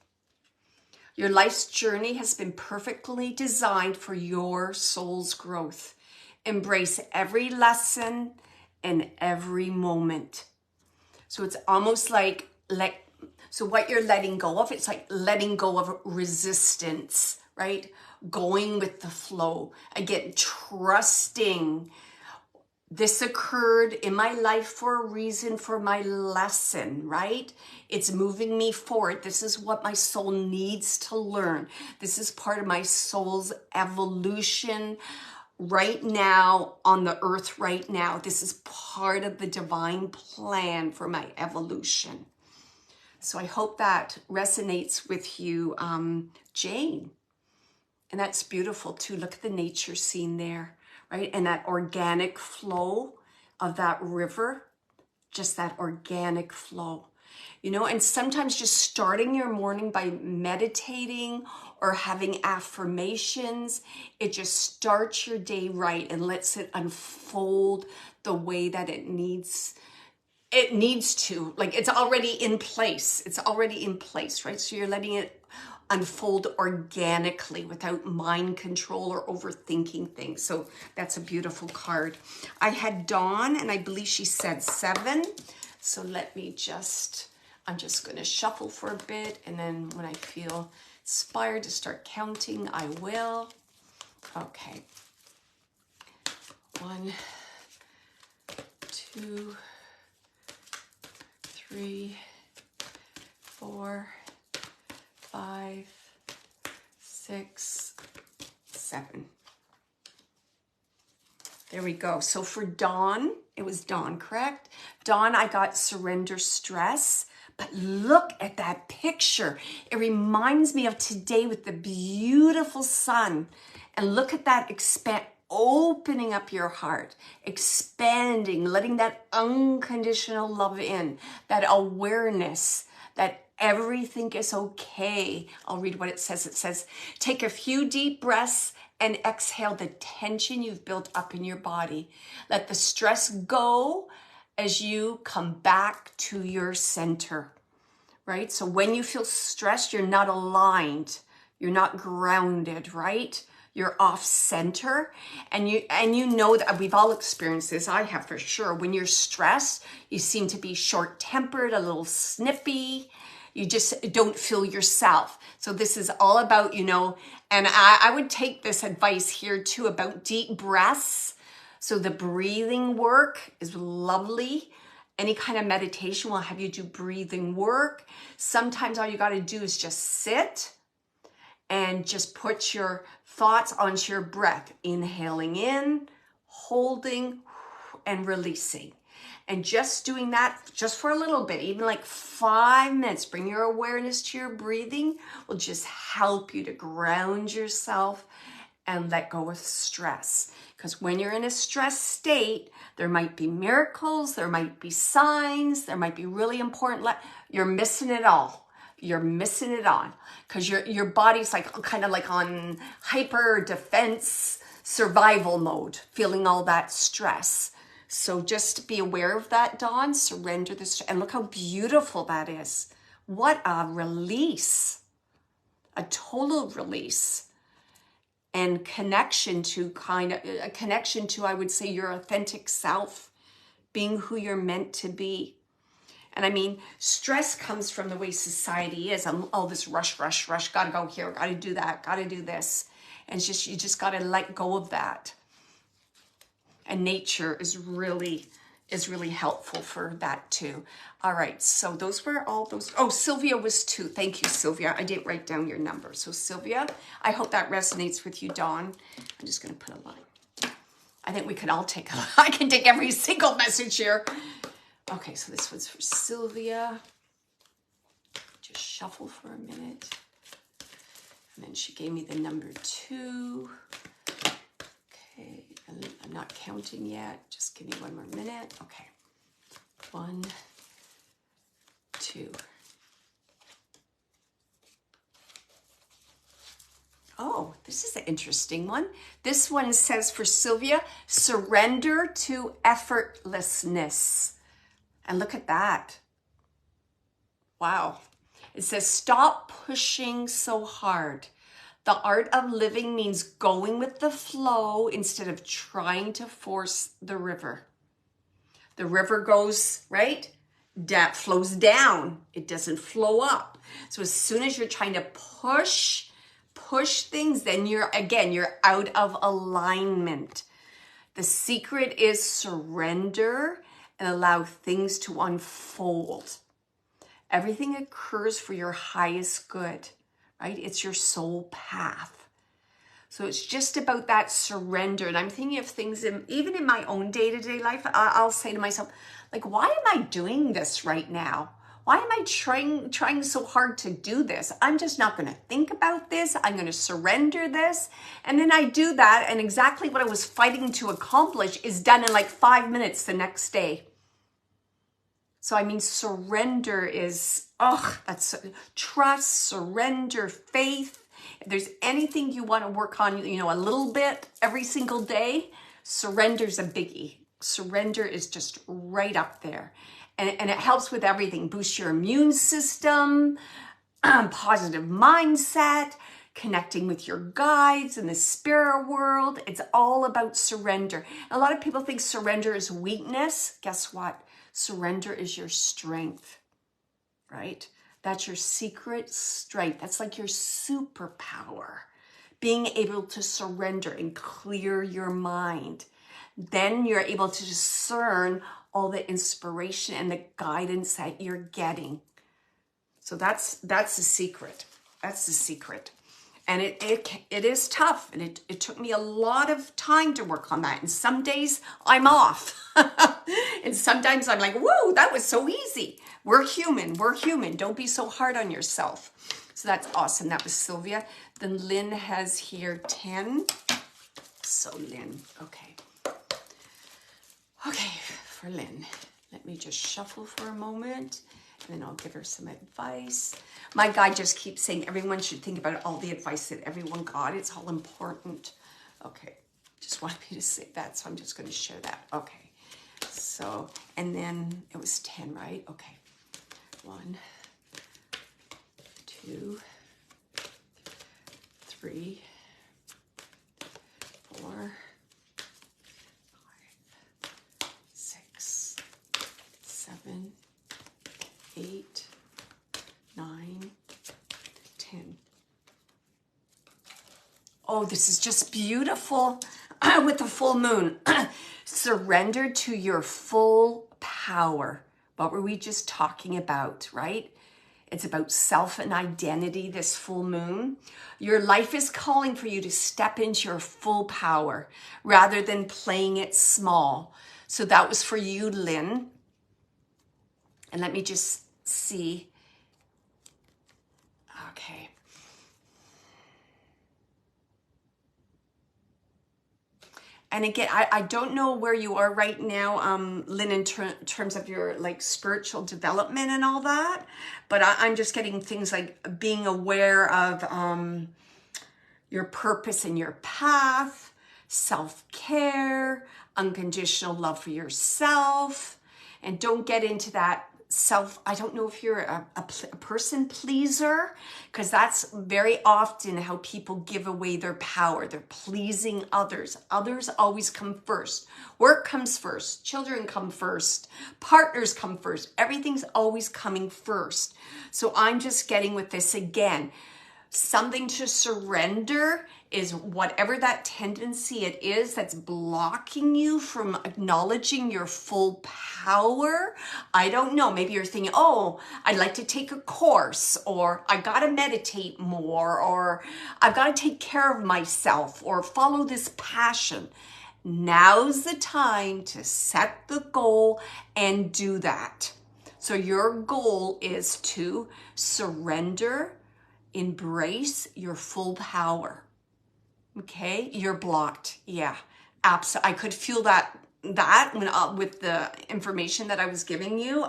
Your life's journey has been perfectly designed for your soul's growth. Embrace every lesson and every moment. So it's almost like so what you're letting go of, it's like letting go of resistance, right? Going with the flow. Again, trusting. This occurred in my life for a reason, for my lesson, right? It's moving me forward. This is what my soul needs to learn. This is part of my soul's evolution right now on the earth right now. This is part of the divine plan for my evolution. So I hope that resonates with you, Jane. And that's beautiful too. Look at the nature scene there. Right? And that organic flow of that river, just that organic flow, you know, and sometimes just starting your morning by meditating or having affirmations, it just starts your day right and lets it unfold the way that it needs to. Like it's already in place. It's already in place, right? So you're letting it unfold organically without mind control or overthinking things. So that's a beautiful card. I had Dawn, and I believe she said 7. So let me I'm just going to shuffle for a bit, and then when I feel inspired to start counting, I will. Okay. 1, 2, 3, 4, 5, 6, 7. There we go. So for Dawn, it was Dawn, correct? Dawn, I got surrender stress. But look at that picture. It reminds me of today with the beautiful sun. And look at that opening up your heart, expanding, letting that unconditional love in, that awareness that everything is okay. I'll read what it says. It says, take a few deep breaths and exhale the tension you've built up in your body. Let the stress go as you come back to your center, right? So when you feel stressed, you're not aligned, you're not grounded, right? You're off center, and you know that we've all experienced this. I have for sure. When you're stressed, you seem to be short-tempered, a little snippy. You just don't feel yourself. So this is all about, you know, and I would take this advice here too about deep breaths. So the breathing work is lovely. Any kind of meditation will have you do breathing work. Sometimes all you got to do is just sit and just put your thoughts onto your breath. Inhaling in, holding, and releasing. And just doing that just for a little bit, even like 5 minutes, bring your awareness to your breathing, will just help you to ground yourself and let go of stress. Because when you're in a stress state, there might be miracles, there might be signs, there might be really important, you're missing it all. You're missing it on because your body's like kind of like on hyper defense survival mode, feeling all that stress. So just be aware of that, Dawn. Surrender this, and look how beautiful that is. What a release, a total release, and connection to I would say, your authentic self, being who you're meant to be. And I mean, stress comes from the way society is. All this rush, gotta go here, gotta do that, gotta do this. And it's just, you just gotta let go of that. And nature is really helpful for that too. All right, so those were all those. Oh, Sylvia was 2. Thank you, Sylvia. I didn't write down your number. So Sylvia, I hope that resonates with you, Dawn. I'm just gonna put a line. I think we can all take I can take every single message here. Okay, so this one's for Sylvia. Just shuffle for a minute. And then she gave me the number 2. Okay, and I'm not counting yet. Just give me 1 more minute. Okay, 1, 2. Oh, this is an interesting one. This one says for Sylvia, surrender to effortlessness. And look at that. Wow. It says, stop pushing so hard. The art of living means going with the flow instead of trying to force the river. The river goes, right? That flows down. It doesn't flow up. So as soon as you're trying to push things, then you're out of alignment. The secret is surrender and allow things to unfold. Everything occurs for your highest good, right? It's your soul path. So it's just about that surrender. And I'm thinking of things, even in my own day-to-day life, I'll say to myself, like, why am I doing this right now? Why am I trying so hard to do this? I'm just not going to think about this. I'm going to surrender this. And then I do that, and exactly what I was fighting to accomplish is done in like 5 minutes the next day. So I mean, surrender is, that's trust, surrender, faith. If there's anything you want to work on, a little bit every single day, surrender's a biggie. Surrender is just right up there. And it helps with everything. Boost your immune system, positive mindset, connecting with your guides in the spirit world. It's all about surrender. A lot of people think surrender is weakness. Guess what? Surrender is your strength, right? That's your secret strength. That's like your superpower. Being able to surrender and clear your mind. Then you're able to discern all the inspiration and the guidance that you're getting. So that's the secret. That's the secret. And it is tough. And it took me a lot of time to work on that. And some days I'm off. And sometimes I'm like, whoa, that was so easy. We're human. We're human. Don't be so hard on yourself. So that's awesome. That was Sylvia. Then Lynn has here 10. So Lynn, okay. Okay, for Lynn. Let me just shuffle for a moment. And then I'll give her some advice. My guide just keeps saying everyone should think about all the advice that everyone got. It's all important. Okay, just want me to say that, so I'm just going to share that. Okay, so, and then it was 10, right? Okay, 1, 2, 3, 4, 5, 6, 7, 8, 9, 10. Oh, this is just beautiful with the full moon. Surrender to your full power. What were we just talking about, right? It's about self and identity, this full moon. Your life is calling for you to step into your full power rather than playing it small. So that was for you, Lynn. And let me just see. Okay. And again, I don't know where you are right now, Lynn, in terms of your like spiritual development and all that. But I'm just getting things like being aware of your purpose and your path, self-care, unconditional love for yourself. And don't get into that I don't know if you're a person pleaser, because that's very often how people give away their power. They're pleasing others. Others always come first. Work comes first. Children come first. Partners come first. Everything's always coming first. So I'm just getting with this again. Something to surrender is whatever that tendency it is that's blocking you from acknowledging your full power. I don't know. Maybe you're thinking, oh, I'd like to take a course, or I got to meditate more, or I've got to take care of myself, or follow this passion. Now's the time to set the goal and do that. So your goal is to surrender, embrace your full power. Okay, you're blocked. Yeah, absolutely. I could feel that when with the information that I was giving you.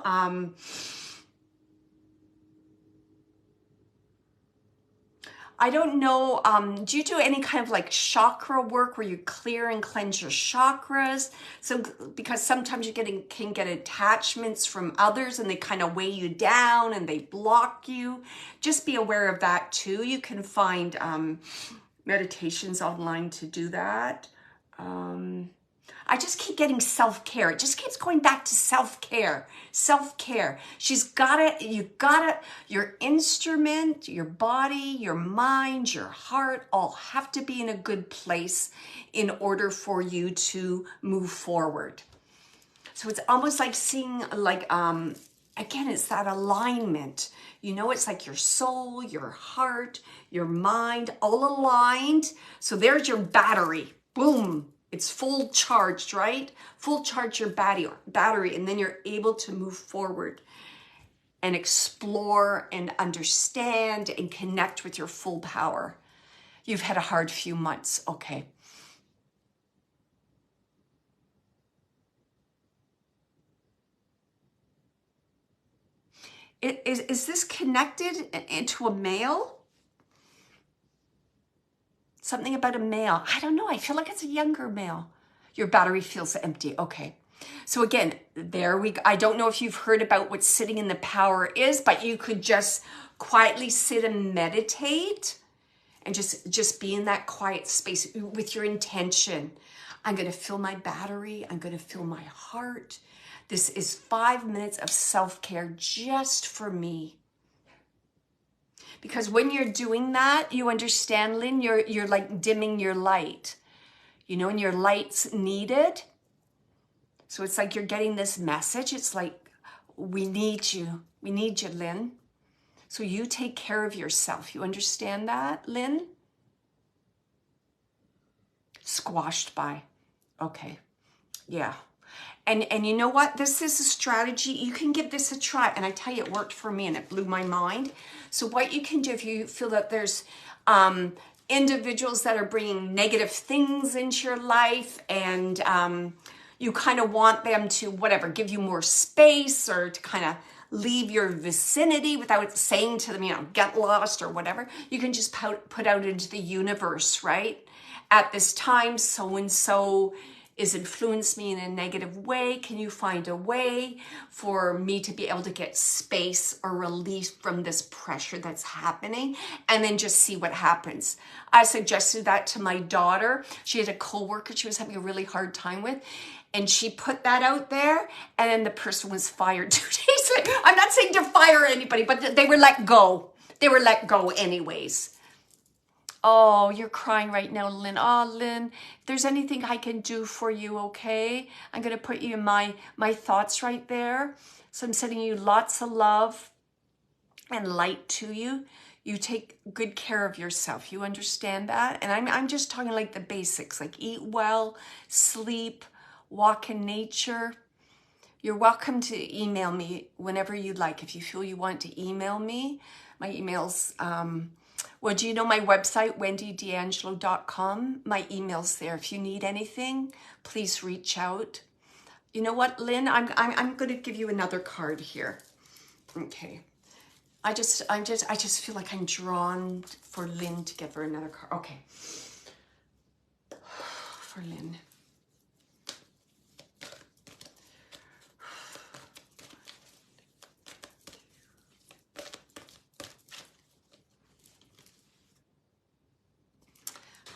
I don't know. Do you do any kind of like chakra work where you clear and cleanse your chakras? So because sometimes you can get attachments from others and they kind of weigh you down and they block you. Just be aware of that too. You can find meditations online to do that. I just keep getting self-care. It just keeps going back to self-care. Self-care. Your instrument, your body, your mind, your heart all have to be in a good place in order for you to move forward. So it's almost like seeing again, it's that alignment. You know, it's like your soul, your heart, your mind, all aligned. So there's your battery. Boom. It's full charged, right? Full charge your battery, and then you're able to move forward and explore and understand and connect with your full power. You've had a hard few months, okay. Is this connected into a male? Something about a male. I don't know. I feel like it's a younger male. Your battery feels empty. Okay. So again, I don't know if you've heard about what sitting in the power is, but you could just quietly sit and meditate and just be in that quiet space with your intention. I'm going to fill my battery. I'm going to fill my heart. This is 5 minutes of self-care just for me. Because when you're doing that, you understand, Lynn, you're like dimming your light, you know, and your light's needed. So it's like you're getting this message. It's like, we need you. We need you, Lynn. So you take care of yourself. You understand that, Lynn? squashed by. Okay. Yeah. And you know what? This is a strategy. You can give this a try. And I tell you, it worked for me and it blew my mind. So what you can do if you feel that there's individuals that are bringing negative things into your life, and you kind of want them to, whatever, give you more space, or to kind of leave your vicinity without saying to them, you know, get lost or whatever, you can just put out into the universe, right? At this time, so-and-so is influenced me in a negative way. Can you find a way for me to be able to get space or release from this pressure that's happening? And then just see what happens. I suggested that to my daughter. She had a coworker she was having a really hard time with, and she put that out there, and then the person was fired 2 days later. I'm not saying to fire anybody, but they were let go. They were let go anyways. Oh, you're crying right now, Lynn. Oh, Lynn, if there's anything I can do for you, okay? I'm going to put you in my thoughts right there. So I'm sending you lots of love and light to you. You take good care of yourself. You understand that? And I'm just talking like the basics, like eat well, sleep, walk in nature. You're welcome to email me whenever you'd like. If you feel you want to email me, my email's... well, do you know my website, wendydeangelo.com? My email's there. If you need anything, please reach out. You know what, Lynn? I'm going to give you another card here. Okay. I just feel like I'm drawn for Lynn to give her another card. Okay. For Lynn.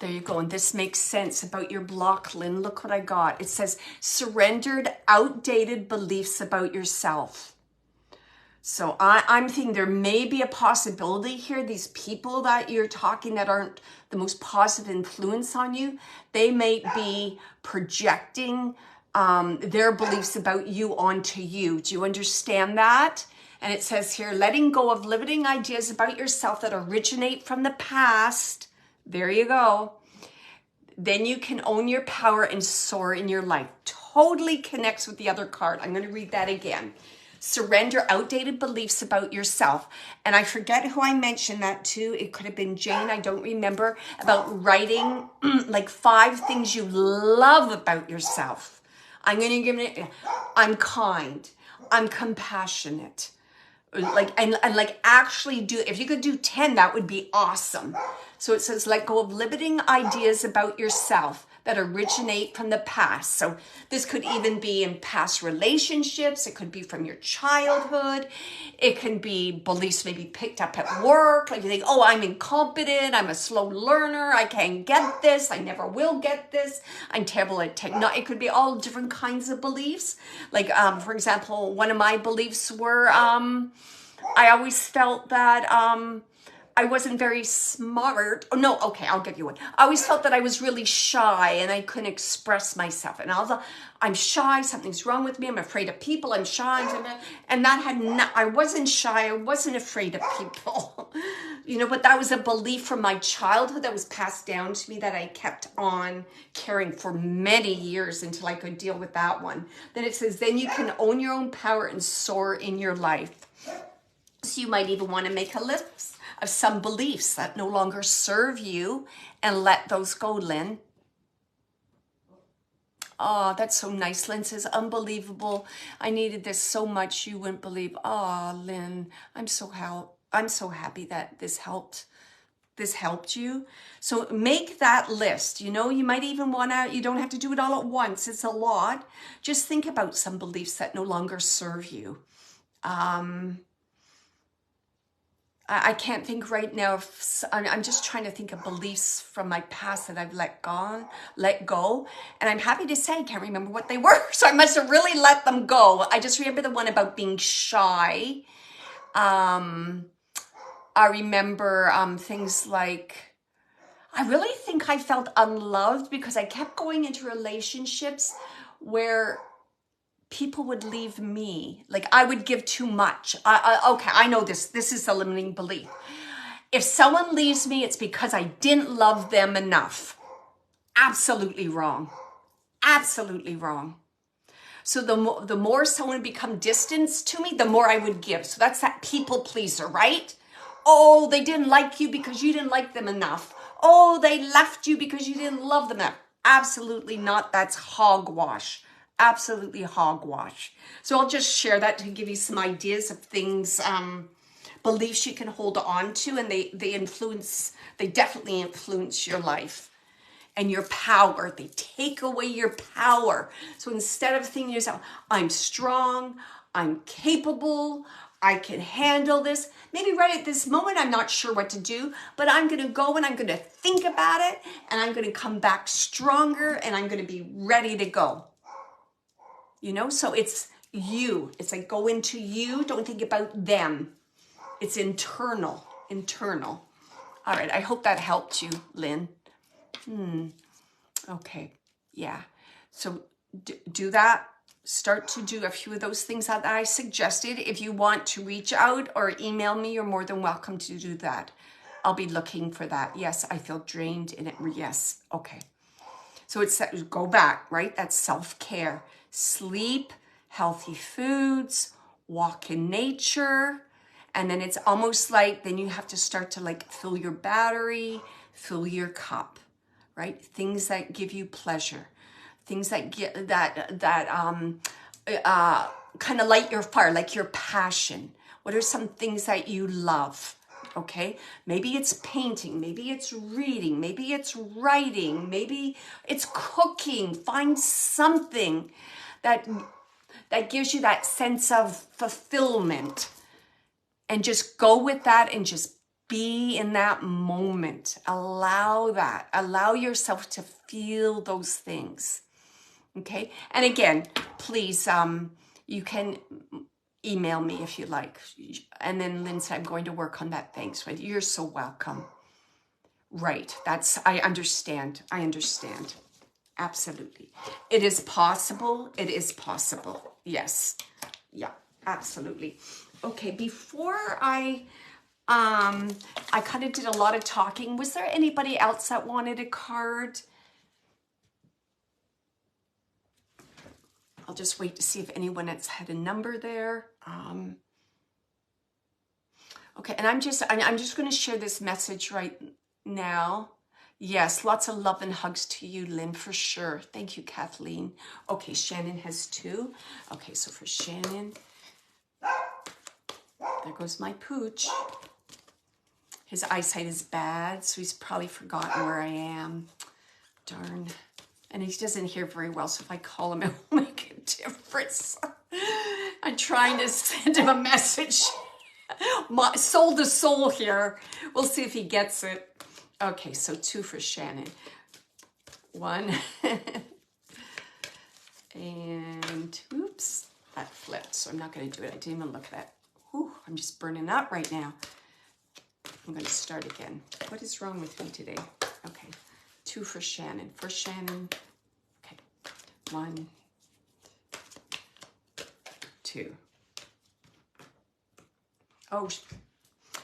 There you go. And this makes sense about your block, Lynn. Look what I got. It says, surrendered outdated beliefs about yourself. So I'm thinking there may be a possibility here. These people that you're talking that aren't the most positive influence on you, they may be projecting their beliefs about you onto you. Do you understand that? And it says here, letting go of limiting ideas about yourself that originate from the past. There you go. Then you can own your power and soar in your life. Totally connects with the other card. I'm going to read that again. Surrender outdated beliefs about yourself. And I forget who I mentioned that to. It could have been Jane. I don't remember. About writing like 5 things you love about yourself. I'm going to give it. I'm kind. I'm compassionate. Like and like actually do, if you could do 10, that would be awesome. So it says let go of limiting ideas about yourself that originate from the past. So this could even be in past relationships. It could be from your childhood. It can be beliefs maybe picked up at work. Like you think, oh, I'm incompetent. I'm a slow learner. I can't get this. I never will get this. I'm terrible at technology. It could be all different kinds of beliefs. Like, for example, one of my beliefs were, I always felt that, I wasn't very smart. Oh, no, okay, I'll give you one. I always felt that I was really shy and I couldn't express myself. And I'm shy, something's wrong with me, I'm afraid of people, I'm shy. And that had not, I wasn't shy, I wasn't afraid of people. You know, but that was a belief from my childhood that was passed down to me that I kept on carrying for many years until I could deal with that one. Then it says, then you can own your own power and soar in your life. So you might even want to make a list of some beliefs that no longer serve you and let those go, Lynn. Oh, that's so nice. Lynn says, unbelievable. I needed this so much you wouldn't believe. Oh, Lynn, I'm so happy that this helped you. So make that list. You know, you might even want to, you don't have to do it all at once. It's a lot. Just think about some beliefs that no longer serve you. I can't think right now. I'm just trying to think of beliefs from my past that I've let go. And I'm happy to say I can't remember what they were. So I must have really let them go. I just remember the one about being shy. I remember things like, I really think I felt unloved because I kept going into relationships where people would leave me. Like I would give too much. Okay, I know this. This is a limiting belief. If someone leaves me, it's because I didn't love them enough. absolutely wrong. Absolutely wrong. So the more someone become distant to me, the more I would give. So that's that people pleaser, right? Oh, they didn't like you because you didn't like them enough. Oh, they left you because you didn't love them enough. Absolutely not. That's hogwash. Absolutely hogwash. So I'll just share that to give you some ideas of things, beliefs you can hold on to, and they definitely influence your life and your power. They take away your power. So instead of thinking to yourself, I'm strong, I'm capable, I can handle this. Maybe right at this moment, I'm not sure what to do, but I'm going to go and I'm going to think about it, and I'm going to come back stronger, and I'm going to be ready to go. You know, so it's you. It's like go into you. Don't think about them. It's internal. All right. I hope that helped you, Lynn. Okay. Yeah. So do that. Start to do a few of those things that I suggested. If you want to reach out or email me, you're more than welcome to do that. I'll be looking for that. Yes, I feel drained in it. Yes. Okay. So it's go back, right? That's self-care. Sleep, healthy foods, walk in nature. And then it's almost like then you have to start to like fill your battery, fill your cup, right? Things that give you pleasure, things that get kind of light your fire, like your passion. What are some things that you love? Okay, maybe it's painting, maybe it's reading, maybe it's writing, maybe it's cooking. Find something that gives you that sense of fulfillment, and just go with that and just be in that moment. Allow yourself to feel those things. Okay, and again, please, you can email me if you like. And then Lynn said, I'm going to work on that. Thanks. You're so welcome. Right. I understand. Absolutely. It is possible. Yes. Yeah, absolutely. Okay. Before I kind of did a lot of talking. Was there anybody else that wanted a card? I'll just wait to see if anyone else had a number there. Okay, and I'm just going to share this message right now. Yes, lots of love and hugs to you, Lynn, for sure. Thank you, Kathleen. Okay, Shannon has 2. Okay, so for Shannon, there goes my pooch. His eyesight is bad, so he's probably forgotten where I am. Darn. And he doesn't hear very well, so if I call him, it will make a difference. I'm trying to send him a message. Soul to soul here. We'll see if he gets it. Okay, so 2 for Shannon. 1. And, oops, that flipped, so I'm not going to do it. I didn't even look at that. Whew, I'm just burning up right now. I'm going to start again. What is wrong with me today? Okay. 2 for Shannon. For Shannon. Okay. 1, 2. Oh,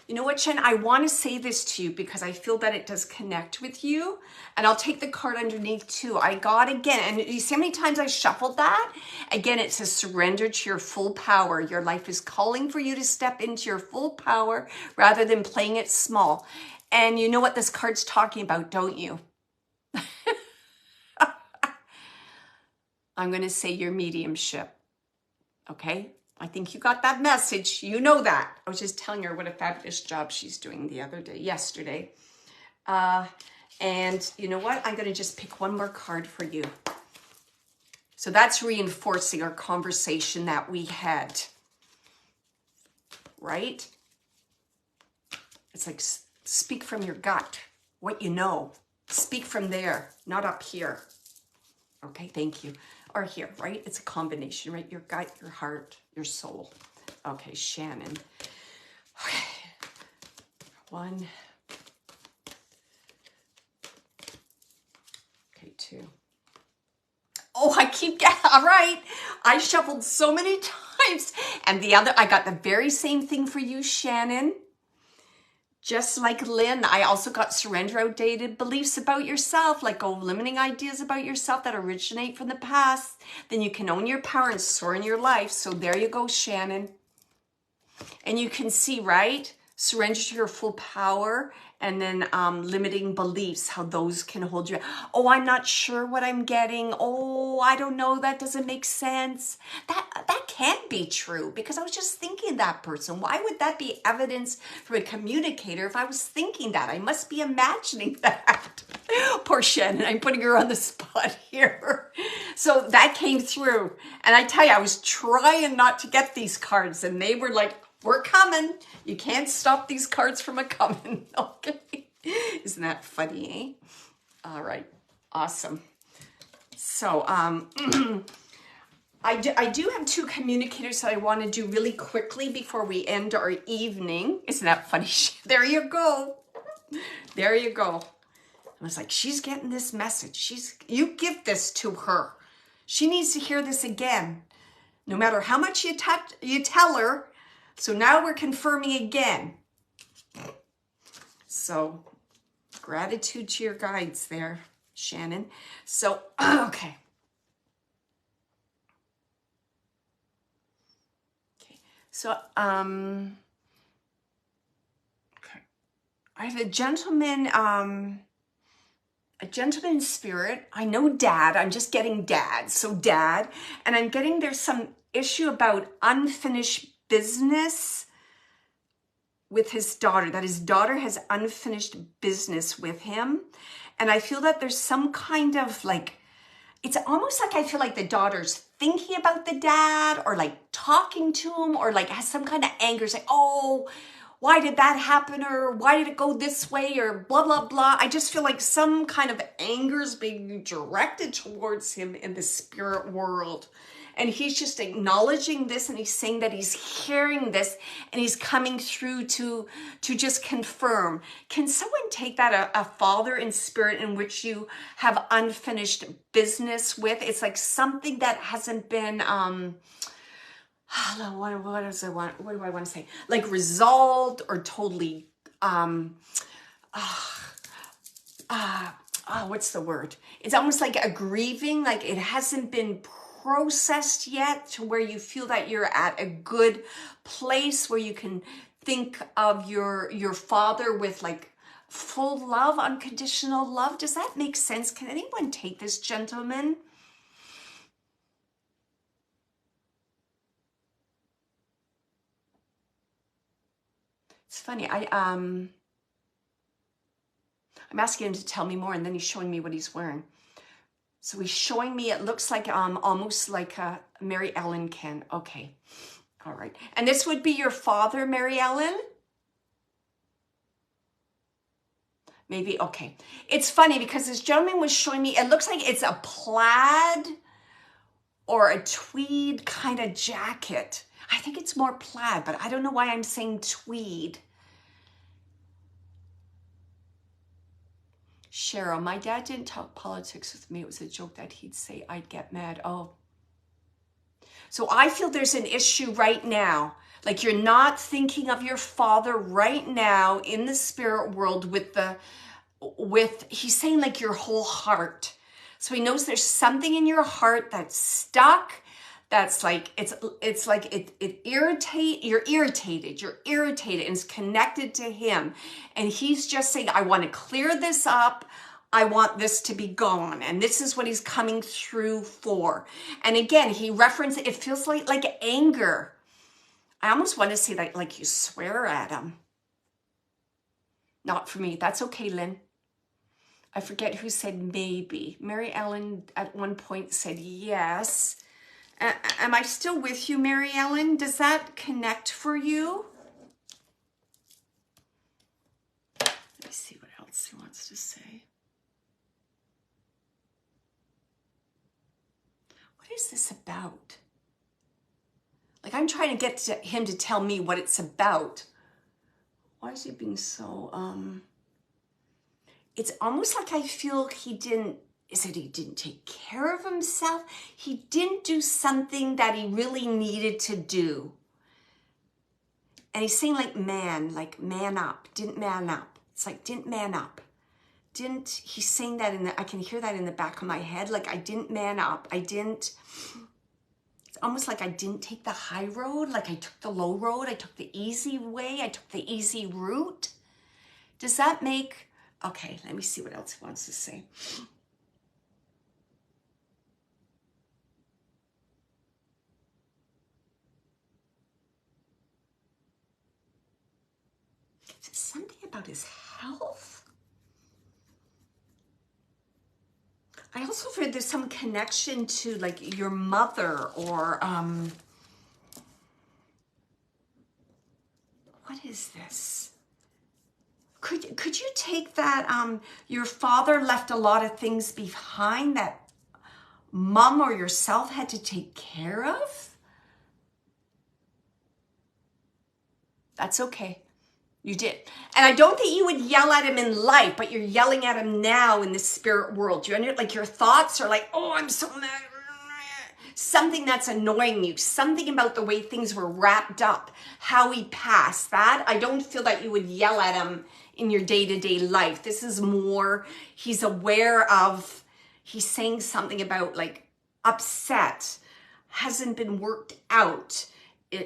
you know what, Shannon? I want to say this to you because I feel that it does connect with you. And I'll take the card underneath too. I got again. And you see how many times I shuffled that? Again, it says surrender to your full power. Your life is calling for you to step into your full power rather than playing it small. And you know what this card's talking about, don't you? I'm going to say your mediumship. Okay? I think you got that message. You know that. I was just telling her what a fabulous job she's doing yesterday. And you know what? I'm going to just pick one more card for you. So that's reinforcing our conversation that we had. Right? It's like speak from your gut, what you know. Speak from there, not up here. Okay, thank you. Or here, right? It's a combination, right? Your gut, your heart, your soul. Okay, Shannon. Okay. 1. Okay, 2. Oh, all right. I shuffled so many times. And I got the very same thing for you, Shannon. Just like Lynn, I also got surrender outdated beliefs about yourself, like limiting ideas about yourself that originate from the past. Then you can own your power and soar in your life. So there you go, Shannon. And you can see, right? Surrender to your full power, and then limiting beliefs, how those can hold you. Oh, I'm not sure what I'm getting. Oh, I don't know. That doesn't make sense. That can't be true, because I was just thinking that person. Why would that be evidence from a communicator if I was thinking that? I must be imagining that. Poor Shannon, I'm putting her on the spot here. So that came through. And I tell you, I was trying not to get these cards, and they were like, we're coming. You can't stop these cards from a coming. Okay. Isn't that funny, eh? All right. Awesome. So I do have two communicators that I want to do really quickly before we end our evening. Isn't that funny? There you go. There you go. I was like, she's getting this message. You give this to her. She needs to hear this again. No matter how much you tell her. So now we're confirming again. So gratitude to your guides there, Shannon. So, okay. So, okay. I have a gentleman spirit. I know dad. I'm just getting dad. So dad. And I'm getting there's some issue about unfinished business with his daughter, that his daughter has unfinished business with him. And I feel that there's some kind of like, it's almost like I feel like the daughter's thinking about the dad, or like talking to him, or like has some kind of anger, saying, oh, why did that happen? Or why did it go this way? Or blah, blah, blah. I just feel like some kind of anger is being directed towards him in the spirit world. And he's just acknowledging this, and he's saying that he's hearing this, and he's coming through to just confirm. Can someone take that, a father in spirit in which you have unfinished business with? It's like something that hasn't been, what do I want to say? Like resolved or totally, what's the word? It's almost like a grieving, like it hasn't been processed yet to where you feel that you're at a good place where you can think of your father with like full love, unconditional love. Does that make sense? Can anyone take this, gentleman? It's funny. I'm asking him to tell me more, and then he's showing me what he's wearing. So he's showing me, it looks like almost like Mary Ellen can. Okay. All right. And this would be your father, Mary Ellen? Maybe. Okay. It's funny because this gentleman was showing me, it looks like it's a plaid or a tweed kind of jacket. I think it's more plaid, but I don't know why I'm saying tweed. Cheryl, my dad didn't talk politics with me. It was a joke that he'd say I'd get mad. Oh. So I feel there's an issue right now. Like you're not thinking of your father right now in the spirit world he's saying like your whole heart. So he knows there's something in your heart that's stuck. That's like, it's like you're irritated and it's connected to him. And he's just saying, I want to clear this up. I want this to be gone. And this is what he's coming through for. And again, he referenced, it feels like anger. I almost want to say that like you swear at him. Not for me. That's okay, Lynn. I forget who said maybe. Mary Ellen at one point said yes. Am I still with you, Mary Ellen? Does that connect for you? Let me see what else he wants to say. What is this about? Like I'm trying to get him to tell me what it's about. Why is he being so, it's almost like I feel he didn't take care of himself? He didn't do something that he really needed to do. And he's saying like man up, didn't man up. It's like, didn't man up. He's saying that I can hear that in the back of my head. Like I didn't man up. It's almost like I didn't take the high road. Like I took the low road. I took the easy way. I took the easy route. Does that make, okay, let me see what else he wants to say. Is it something about his health? I also feel there's some connection to like your mother or, what is this? Could you take that, your father left a lot of things behind that mom or yourself had to take care of? That's okay. You did. And I don't think you would yell at him in life, but you're yelling at him now in the spirit world. You know, like your thoughts are like, oh, I'm so mad. Something that's annoying you, something about the way things were wrapped up, how he passed that. I don't feel that you would yell at him in your day-to-day life. This is more, he's aware of, he's saying something about like upset, hasn't been worked out.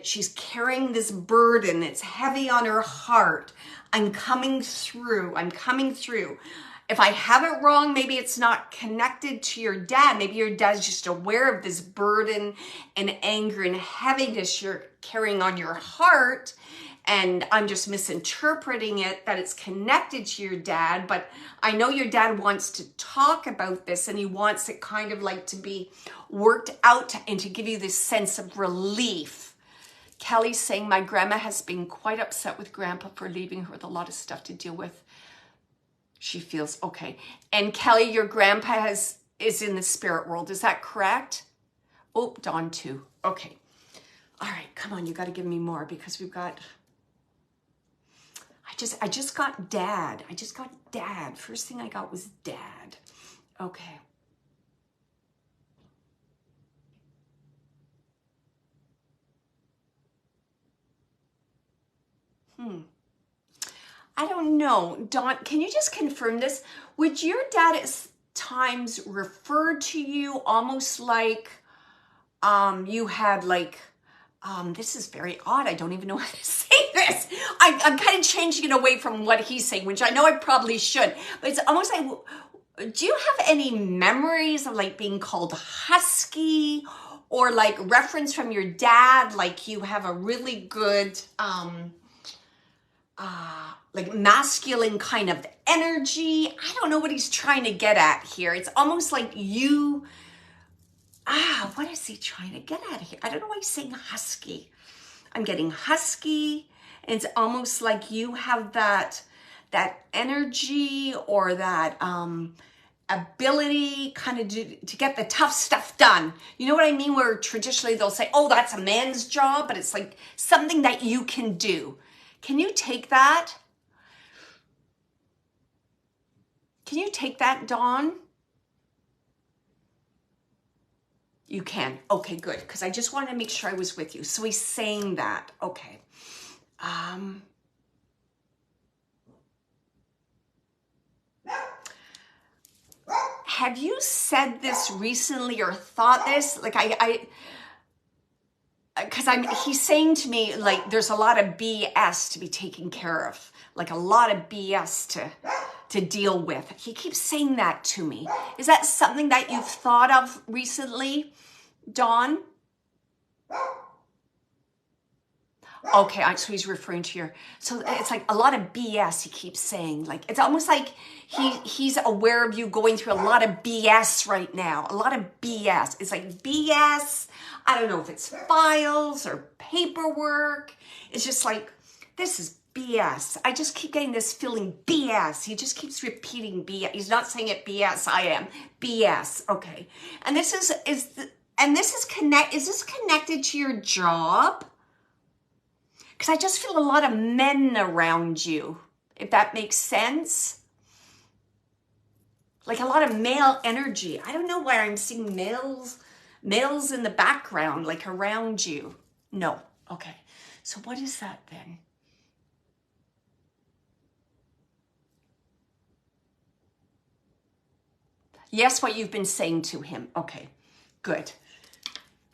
She's carrying this burden. It's heavy on her heart. I'm coming through. If I have it wrong, maybe it's not connected to your dad. Maybe your dad's just aware of this burden and anger and heaviness you're carrying on your heart. And I'm just misinterpreting it, that it's connected to your dad. But I know your dad wants to talk about this and he wants it kind of like to be worked out and to give you this sense of relief. Kelly's saying, my grandma has been quite upset with grandpa for leaving her with a lot of stuff to deal with. She feels okay. And Kelly, your grandpa is in the spirit world. Is that correct? Oh, Dawn too. Okay. All right, come on. You got to give me more because we've got, I just got dad. First thing I got was dad. Okay. I don't know. Dawn, can you just confirm this? Would your dad at times refer to you almost like you had like, this is very odd. I don't even know how to say this. I'm kind of changing it away from what he's saying, which I know I probably should. But it's almost like, do you have any memories of like being called husky or like reference from your dad? Like you have a really good, like masculine kind of energy. I don't know what he's trying to get at here. It's almost like you, what is he trying to get at here? I don't know why he's saying husky. I'm getting husky. And it's almost like you have that energy or that ability kind of to get the tough stuff done. You know what I mean? Where traditionally they'll say, oh, that's a man's job, but it's like something that you can do. Can you take that? Can you take that, Dawn? You can. Okay, good. Because I just wanted to make sure I was with you. So he's saying that. Okay. Have you said this recently or thought this? Like because he's saying to me, like, there's a lot of BS to be taken care of. Like a lot of BS to deal with. He keeps saying that to me. Is that something that you've thought of recently, Dawn? Okay, so he's referring to your, so it's like a lot of BS he keeps saying. Like, it's almost like he's aware of you going through a lot of BS right now. A lot of BS. It's like BS. I don't know if it's files or paperwork. It's just like, this is BS. I just keep getting this feeling BS. He just keeps repeating BS. He's not saying it BS. I am BS. Okay. And this is this connected to your job? Because I just feel a lot of men around you, if that makes sense. Like a lot of male energy. I don't know why I'm seeing males in the background, like around you. No. Okay. So what is that then? Yes, what you've been saying to him. Okay, good.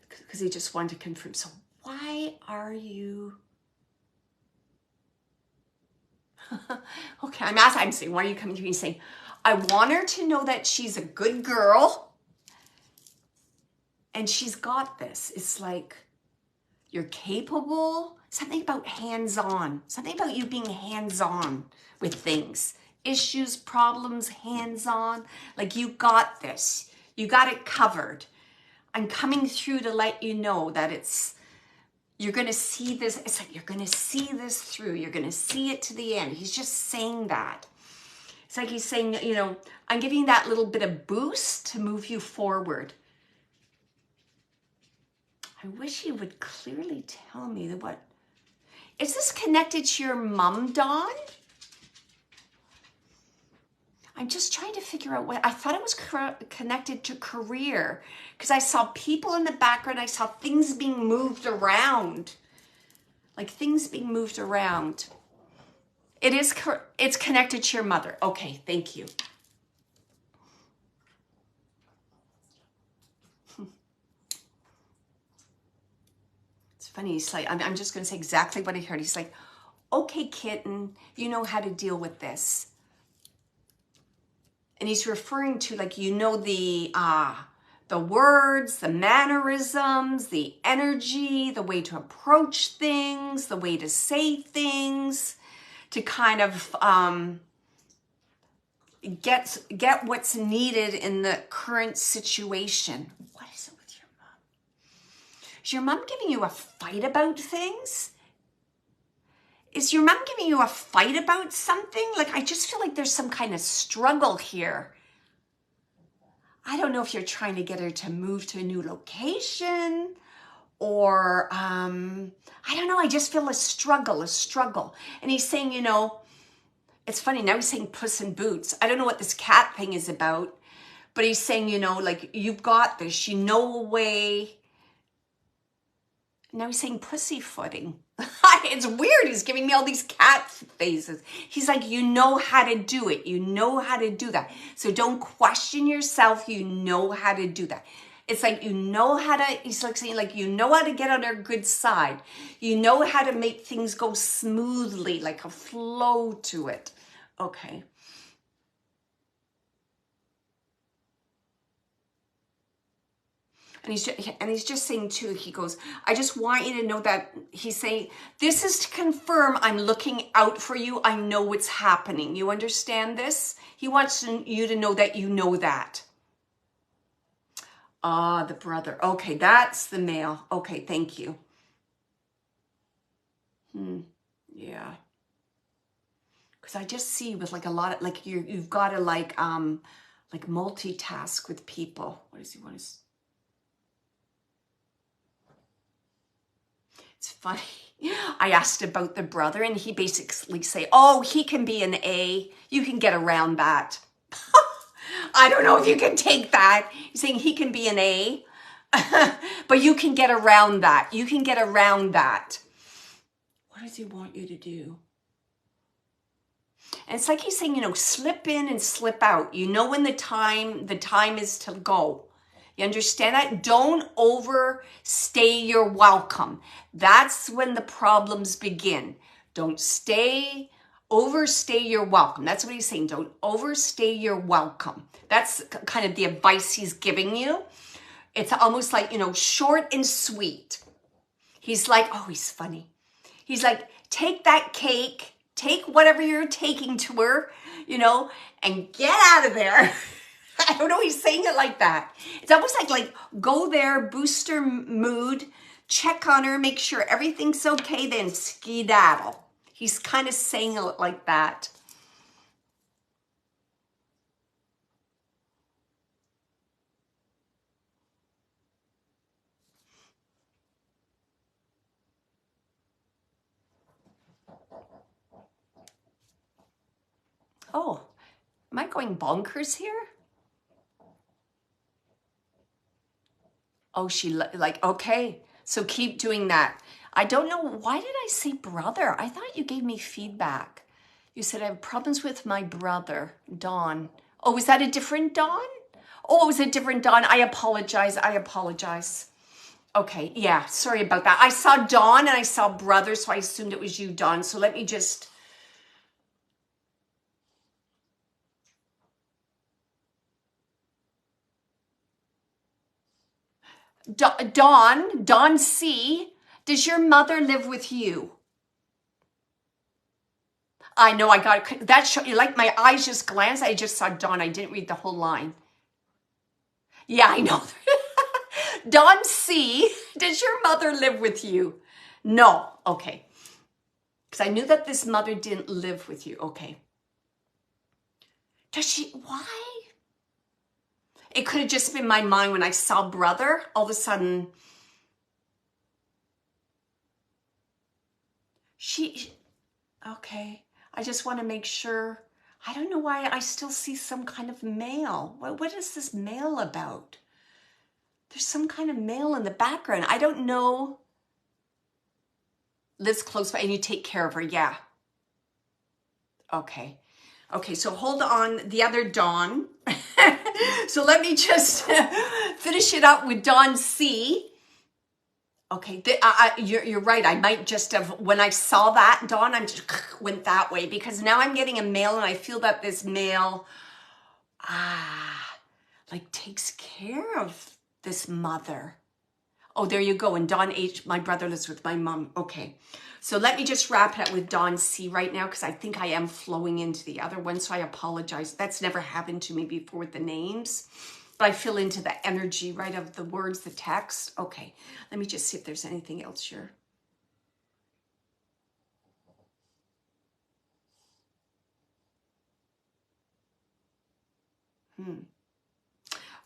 Because he just wanted to confirm. So why are you... Okay, I'm saying, why are you coming to me saying, I want her to know that she's a good girl and she's got this. It's like, you're capable. Something about hands-on. Something about you being hands-on with things. Issues, problems, hands-on. Like, you got this. You got it covered. I'm coming through to let you know that you're going to see this. It's like, you're going to see this through. You're going to see it to the end. He's just saying that. It's like he's saying, you know, I'm giving you that little bit of boost to move you forward. I wish he would clearly tell me that what... Is this connected to your mom, Dawn? I'm just trying to figure out what... I thought it was connected to career because I saw people in the background. I saw things being moved around. Like things being moved around. It's connected to your mother. Okay, thank you. It's funny. He's like, I'm just going to say exactly what I heard. He's like, okay, kitten, you know how to deal with this. And he's referring to, like, you know, the words, the mannerisms, the energy, the way to approach things, the way to say things, to kind of get what's needed in the current situation. What is it with your mom? Is your mom giving you a fight about things? Is your mom giving you a fight about something? Like, I just feel like there's some kind of struggle here. I don't know if you're trying to get her to move to a new location or, I don't know. I just feel a struggle. And he's saying, you know, it's funny. Now he's saying Puss in Boots. I don't know what this cat thing is about, but he's saying, you know, like, you've got this, you know, a way. Now he's saying pussyfooting. It's weird. He's giving me all these cat faces. He's like, you know how to do it. You know how to do that. So don't question yourself. You know how to do that. It's like, you know how to, he's like saying, like, you know how to get on our good side. You know how to make things go smoothly, like a flow to it. Okay. And he's just saying too, he goes, I just want you to know that he's saying, this is to confirm I'm looking out for you. I know what's happening. You understand this? He wants you to know that you know that. Ah, the brother. Okay, that's the male. Okay, thank you. Yeah. Because I just see with like a lot of, like you've got to like multitask with people. What does he want to... It's funny. I asked about the brother and he basically say, oh, he can be an A. You can get around that. I don't know if you can take that. He's saying he can be an A, but you can get around that. You can get around that. What does he want you to do? And it's like he's saying, you know, slip in and slip out. You know when the time is to go. You understand that? Don't overstay your welcome. That's when the problems begin. Don't overstay your welcome. That's what he's saying. Don't overstay your welcome. That's kind of the advice he's giving you. It's almost like, you know, short and sweet. He's like, oh, he's funny. He's like, take that cake, take whatever you're taking to her, you know, and get out of there. I don't know, he's saying it like that. It's almost like go there, boost her mood, check on her, make sure everything's okay, then skedaddle. He's kind of saying it like that. Oh, am I going bonkers here? Oh, she like, okay, so keep doing that. I don't know. Why did I say brother? I thought you gave me feedback. You said I have problems with my brother, Don. Oh, is that a different Don? Oh, it was a different Don. I apologize. I apologize. Okay, yeah, sorry about that. I saw Don and I saw brother, so I assumed it was you, Don. So let me just... Don C, does your mother live with you? I know, I got it. That show, like my eyes just glanced. I just saw Don. I didn't read the whole line. Yeah, I know. Don C, does your mother live with you? No. Okay. Because I knew that this mother didn't live with you. Okay. Does she? Why? It could have just been my mind when I saw brother. All of a sudden, okay. I just want to make sure. I don't know why I still see some kind of male. What is this male about? There's some kind of male in the background. I don't know. Lives close by and you take care of her. Yeah. Okay. Okay, so hold on. The other Dawn. So let me just finish it up with Dawn C. Okay, you're right. I might just have, when I saw that, Dawn, I just went that way because now I'm getting a male and I feel that this male, like takes care of this mother. Oh, there you go. And Dawn H, my brother lives with my mom. Okay. So let me just wrap it up with Dawn C right now because I think I am flowing into the other one. So I apologize. That's never happened to me before with the names. But I feel into the energy, right, of the words, the text. Okay. Let me just see if there's anything else here.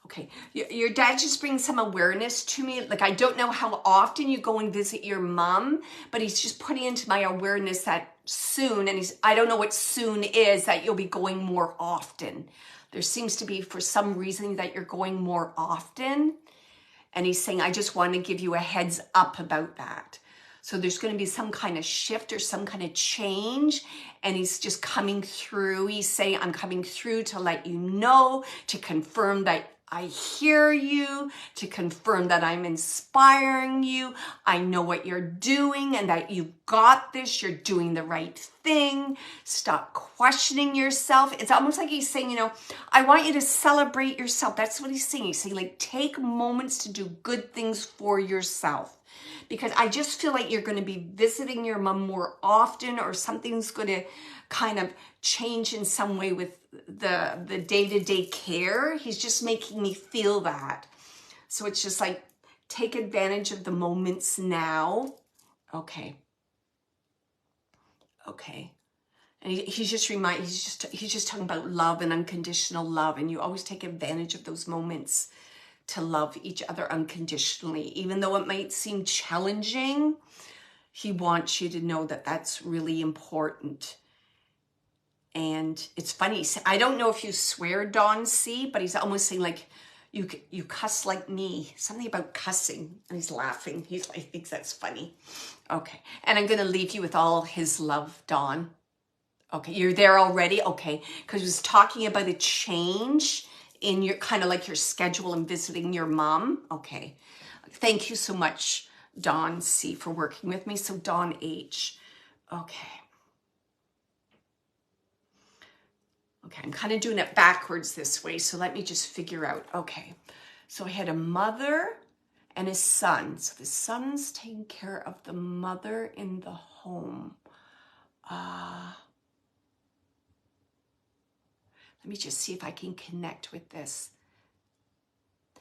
Okay, your dad just brings some awareness to me. Like, I don't know how often you go and visit your mom, but he's just putting into my awareness that soon, and I don't know what soon is, that you'll be going more often. There seems to be, for some reason, that you're going more often. And he's saying, I just want to give you a heads up about that. So there's going to be some kind of shift or some kind of change. And he's just coming through. He's saying, I'm coming through to let you know, to confirm that I hear you, to confirm that I'm inspiring you. I know what you're doing and that you got this. You're doing the right thing. Stop questioning yourself. It's almost like he's saying, you know, I want you to celebrate yourself. That's what he's saying. He's saying, like, take moments to do good things for yourself. Because I just feel like you're going to be visiting your mom more often, or something's going to kind of change in some way with the day-to-day care. He's just making me feel that. So it's just like, take advantage of the moments now. Okay. Okay. And he's just talking about love and unconditional love. And you always take advantage of those moments to love each other unconditionally. Even though it might seem challenging, he wants you to know that that's really important. And it's funny, I don't know if you swear, Don C, but he's almost saying, like, you cuss like me. Something about cussing. And he's laughing. He thinks that's funny. Okay. And I'm going to leave you with all his love, Don. Okay. You're there already? Okay. Because he was talking about a change in your kind of like your schedule and visiting your mom. Okay. Thank you so much, Don C, for working with me. So Don H. Okay. Okay, I'm kind of doing it backwards this way. So let me just figure out. Okay. So I had a mother and a son. So the son's taking care of the mother in the home. Let me just see if I can connect with this.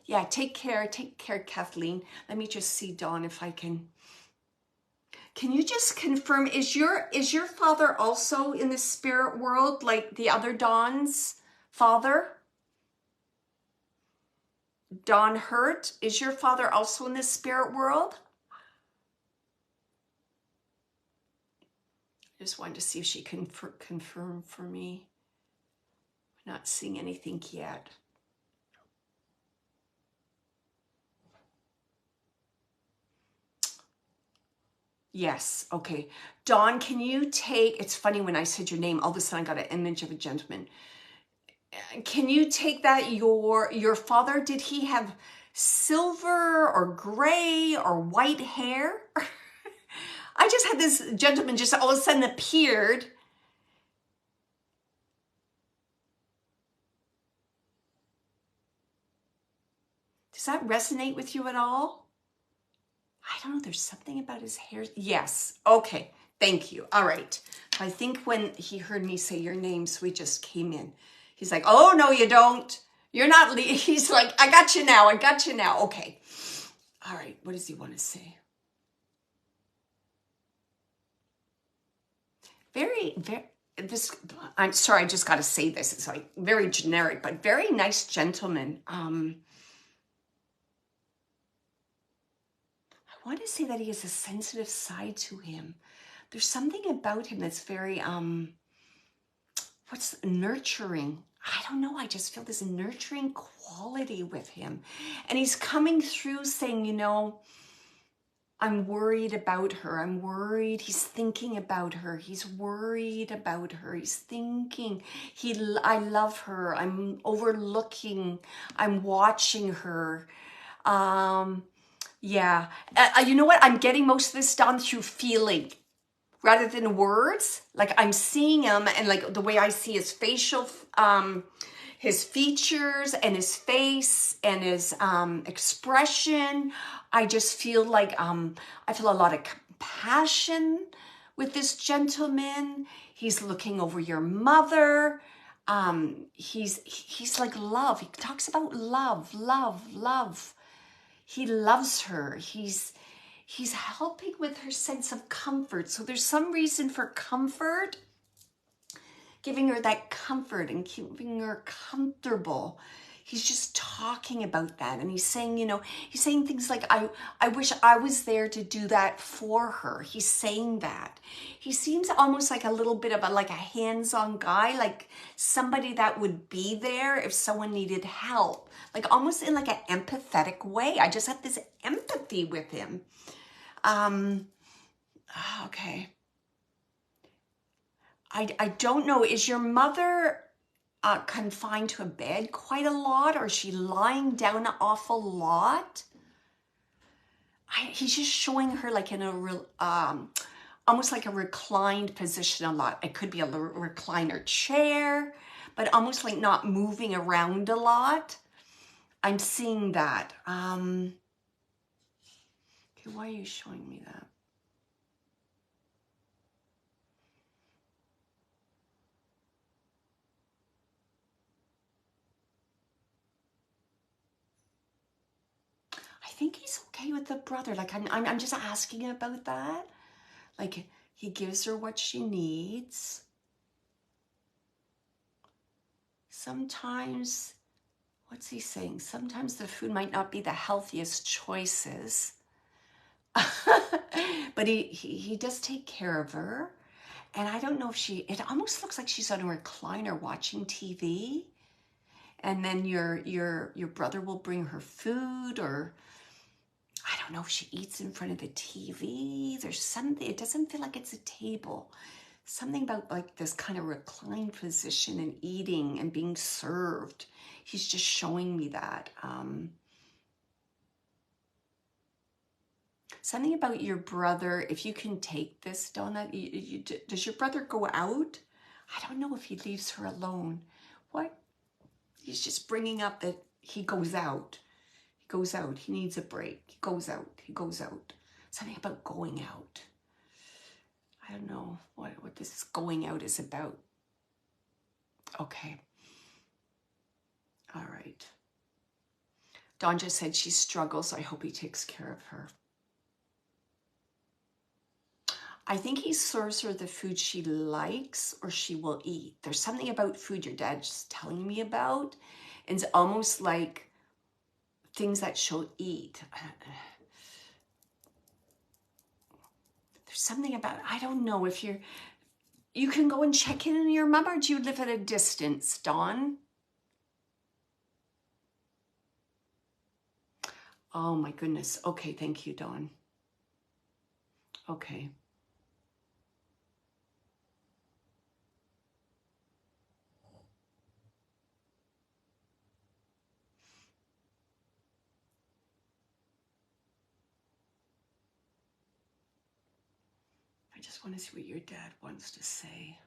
Yeah, take care, Kathleen. Let me just see, Dawn, if I can. Can you just confirm, is your father also in the spirit world, like the other Dawn's father? Dawn Hurt, is your father also in the spirit world? I just wanted to see if she can confirm for me. I'm not seeing anything yet. Yes, okay. Dawn, can you take, it's funny when I said your name, all of a sudden I got an image of a gentleman. Can you take that, your father, did he have silver or gray or white hair? I just had this gentleman just all of a sudden appeared. Does that resonate with you at all? I don't know, there's something about his hair. Yes, okay, thank you. All right. I think when he heard me say your name, so he just came in. He's like, oh, no, you don't. You're not, he's like, I got you now, I got you now. Okay. All right, what does he want to say? Very, this, I'm sorry, I just got to say this. It's like very generic, but very nice gentleman. I want to say that he has a sensitive side to him. There's something about him that's very, what's nurturing? I don't know. I just feel this nurturing quality with him. And he's coming through saying, you know, I'm worried about her. I'm worried. He's thinking about her. He's worried about her. He's thinking, I love her. I'm overlooking. I'm watching her. Yeah. You know what? I'm getting most of this done through feeling rather than words. Like I'm seeing him, and like the way I see his facial, his features and his face and his expression, I just feel like I feel a lot of compassion with this gentleman. He's looking over your mother. He's like love. He talks about love, love, love. He loves her. He's helping with her sense of comfort. So there's some reason for comfort, giving her that comfort and keeping her comfortable. He's just talking about that. And he's saying, you know, he's saying things like, I wish I was there to do that for her. He's saying that. He seems almost like a little bit of like a hands-on guy, like somebody that would be there if someone needed help, like almost in like an empathetic way. I just have this empathy with him. Okay. I don't know. Is your mother confined to a bed quite a lot, or is she lying down an awful lot? He's just showing her like in a real, almost like a reclined position a lot. It could be a recliner chair, but almost like not moving around a lot. I'm seeing that. Okay, why are you showing me that? I think he's okay with the brother. Like I'm just asking about that. Like he gives her what she needs. Sometimes, what's he saying? Sometimes the food might not be the healthiest choices. But he does take care of her. And I don't know if it almost looks like she's on a recliner watching TV. And then your brother will bring her food, or I don't know if she eats in front of the TV. There's something, it doesn't feel like it's a table. Something about like this kind of reclined position and eating and being served. He's just showing me that. Something about your brother, if you can take this, Donna, does your brother go out? I don't know if he leaves her alone. What? He's just bringing up that he goes out. He goes out. He needs a break. He goes out. He goes out. Something about going out. I don't know what this going out is about. Okay. All right. Dawn just said she struggles, so I hope he takes care of her. I think he serves her the food she likes or she will eat. There's something about food your dad's telling me about. And it's almost like things that she'll eat. There's something about, I don't know if you can go and check in on your mom, or do you live at a distance, Dawn? Oh my goodness. Okay, thank you, Dawn. Okay. I just want to see what your dad wants to say.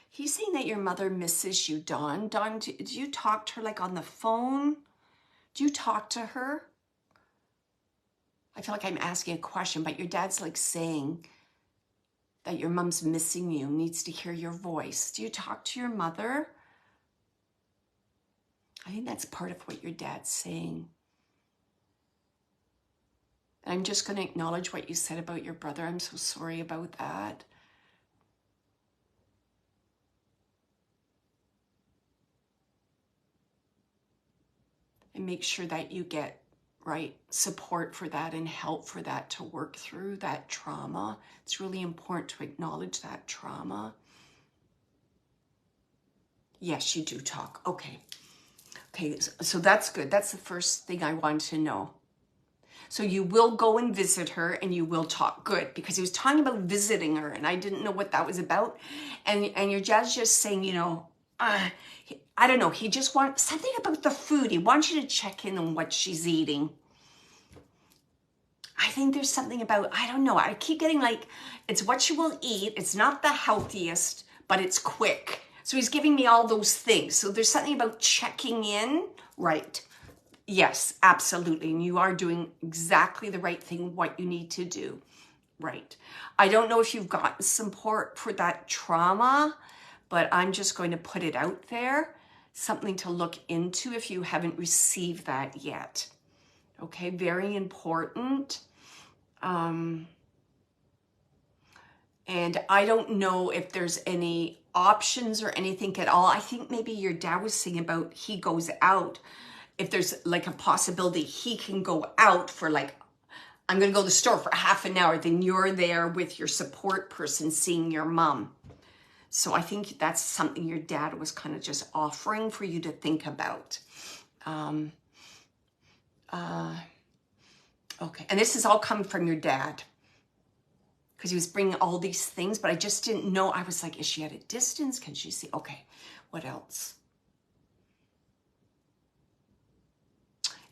He's saying that your mother misses you, Dawn. Dawn, do you talk to her like on the phone? Do you talk to her? I feel like I'm asking a question, but your dad's like saying that your mom's missing you, needs to hear your voice. Do you talk to your mother? I think that's part of what your dad's saying. And I'm just going to acknowledge what you said about your brother. I'm so sorry about that. And make sure that you get support for that and help for that to work through that trauma. It's really important to acknowledge that trauma. Yes, you do talk. Okay. Okay, so that's good. That's the first thing I wanted to know. So you will go and visit her and you will talk. Good, because he was talking about visiting her and I didn't know what that was about. And your dad's just saying, you know, I don't know. He just wants something about the food. He wants you to check in on what she's eating. I think there's something about, I don't know. I keep getting like, it's what she will eat. It's not the healthiest, but it's quick. So he's giving me all those things. So there's something about checking in, right? Yes, absolutely. And you are doing exactly the right thing, what you need to do, right? I don't know if you've gotten support for that trauma, but I'm just going to put it out there. Something to look into if you haven't received that yet. Okay, very important. And I don't know if there's any options or anything at all. I think maybe your dad was saying about he goes out. If there's like a possibility he can go out for like, I'm going to go to the store for half an hour, then you're there with your support person seeing your mom. So I think that's something your dad was kind of just offering for you to think about. Okay, and this is all coming from your dad because he was bringing all these things, but I just didn't know. I was like, is she at a distance? Can she see? Okay, what else?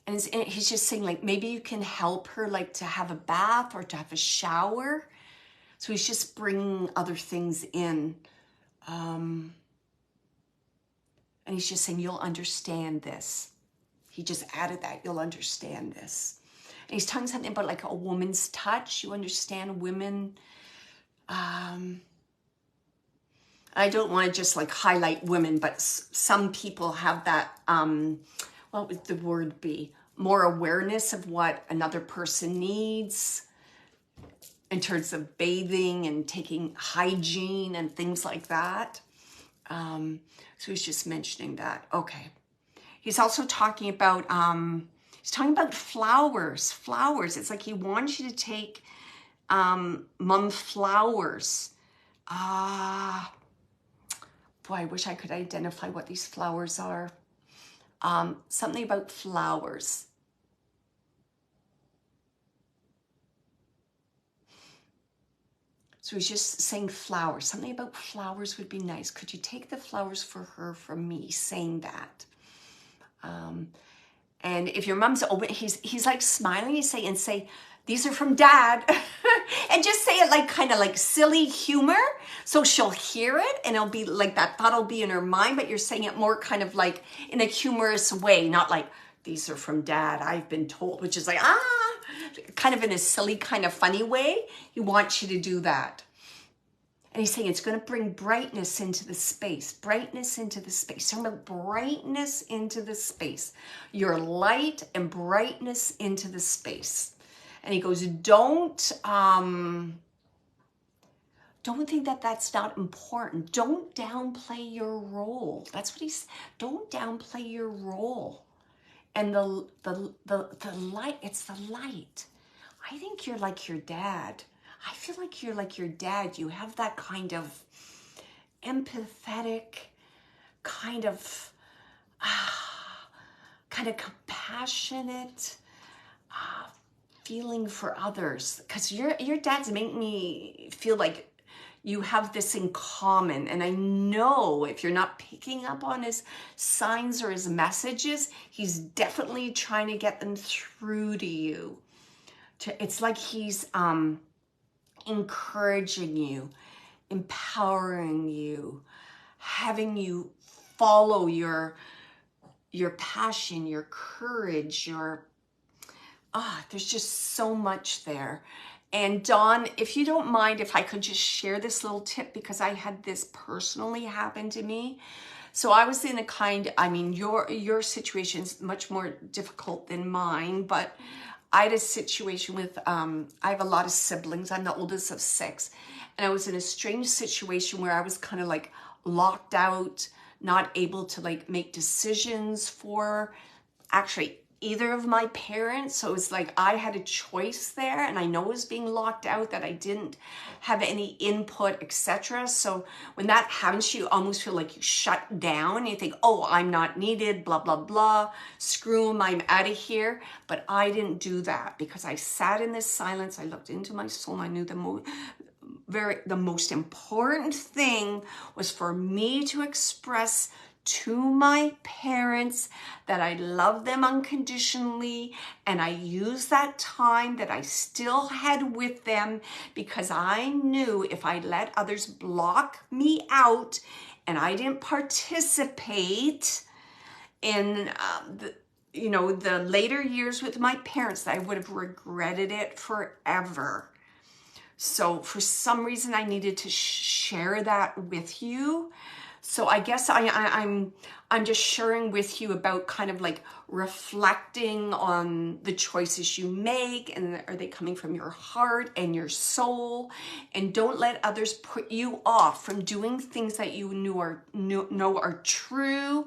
And he's just saying like, maybe you can help her like to have a bath or to have a shower. So he's just bringing other things in. And he's just saying, you'll understand this. He just added that, you'll understand this. And he's talking something about like a woman's touch. You understand women. I don't want to just like highlight women, but some people have that, what would the word be? More awareness of what another person needs in terms of bathing and taking hygiene and things like that. So he's just mentioning that. Okay. He's also talking about, flowers. Flowers. It's like he wants you to take mom flowers. Boy, I wish I could identify what these flowers are. Something about flowers. So he's just saying flowers. Something about flowers would be nice. Could you take the flowers for her from me? Saying that. And if your mom's open, he's like smiling. He's saying, say, these are from dad. And just say it like kind of like silly humor. So she'll hear it and it'll be like that thought will be in her mind, but you're saying it more kind of like in a humorous way, not like these are from dad, I've been told, which is like, kind of in a silly kind of funny way. He wants you to do that. And he's saying it's going to bring brightness into the space. Brightness into the space. Talking about brightness into the space. Your light and brightness into the space. And he goes, don't think that that's not important. Don't downplay your role. That's what he's, don't downplay your role. And the light, it's the light. I think you're like your dad. I feel like you're like your dad. You have that kind of empathetic, kind of kind of compassionate feeling for others, because your dad's making me feel like you have this in common. And I know if you're not picking up on his signs or his messages, he's definitely trying to get them through to you. It's like he's encouraging you, empowering you, having you follow your passion, your courage, there's just so much there. And Dawn, if you don't mind, if I could just share this little tip, because I had this personally happen to me. So I was in your situation's much more difficult than mine, but I had a situation with, I have a lot of siblings. I'm the oldest of 6. And I was in a strange situation where I was kind of like locked out, not able to like make decisions for actually either of my parents. So it was like I had a choice there, and I know I was being locked out, that I didn't have any input, etc. So when that happens, you almost feel like you shut down. You think, oh, I'm not needed, blah, blah, blah. Screw them, I'm out of here. But I didn't do that, because I sat in this silence. I looked into my soul. And I knew the most important thing was for me to express to my parents that I love them unconditionally, and I used that time that I still had with them, because I knew if I let others block me out and I didn't participate in the later years with my parents, that I would have regretted it forever. So for some reason I needed to share that with you. So I guess I'm just sharing with you about kind of like reflecting on the choices you make, and are they coming from your heart and your soul? And don't let others put you off from doing things that you know are true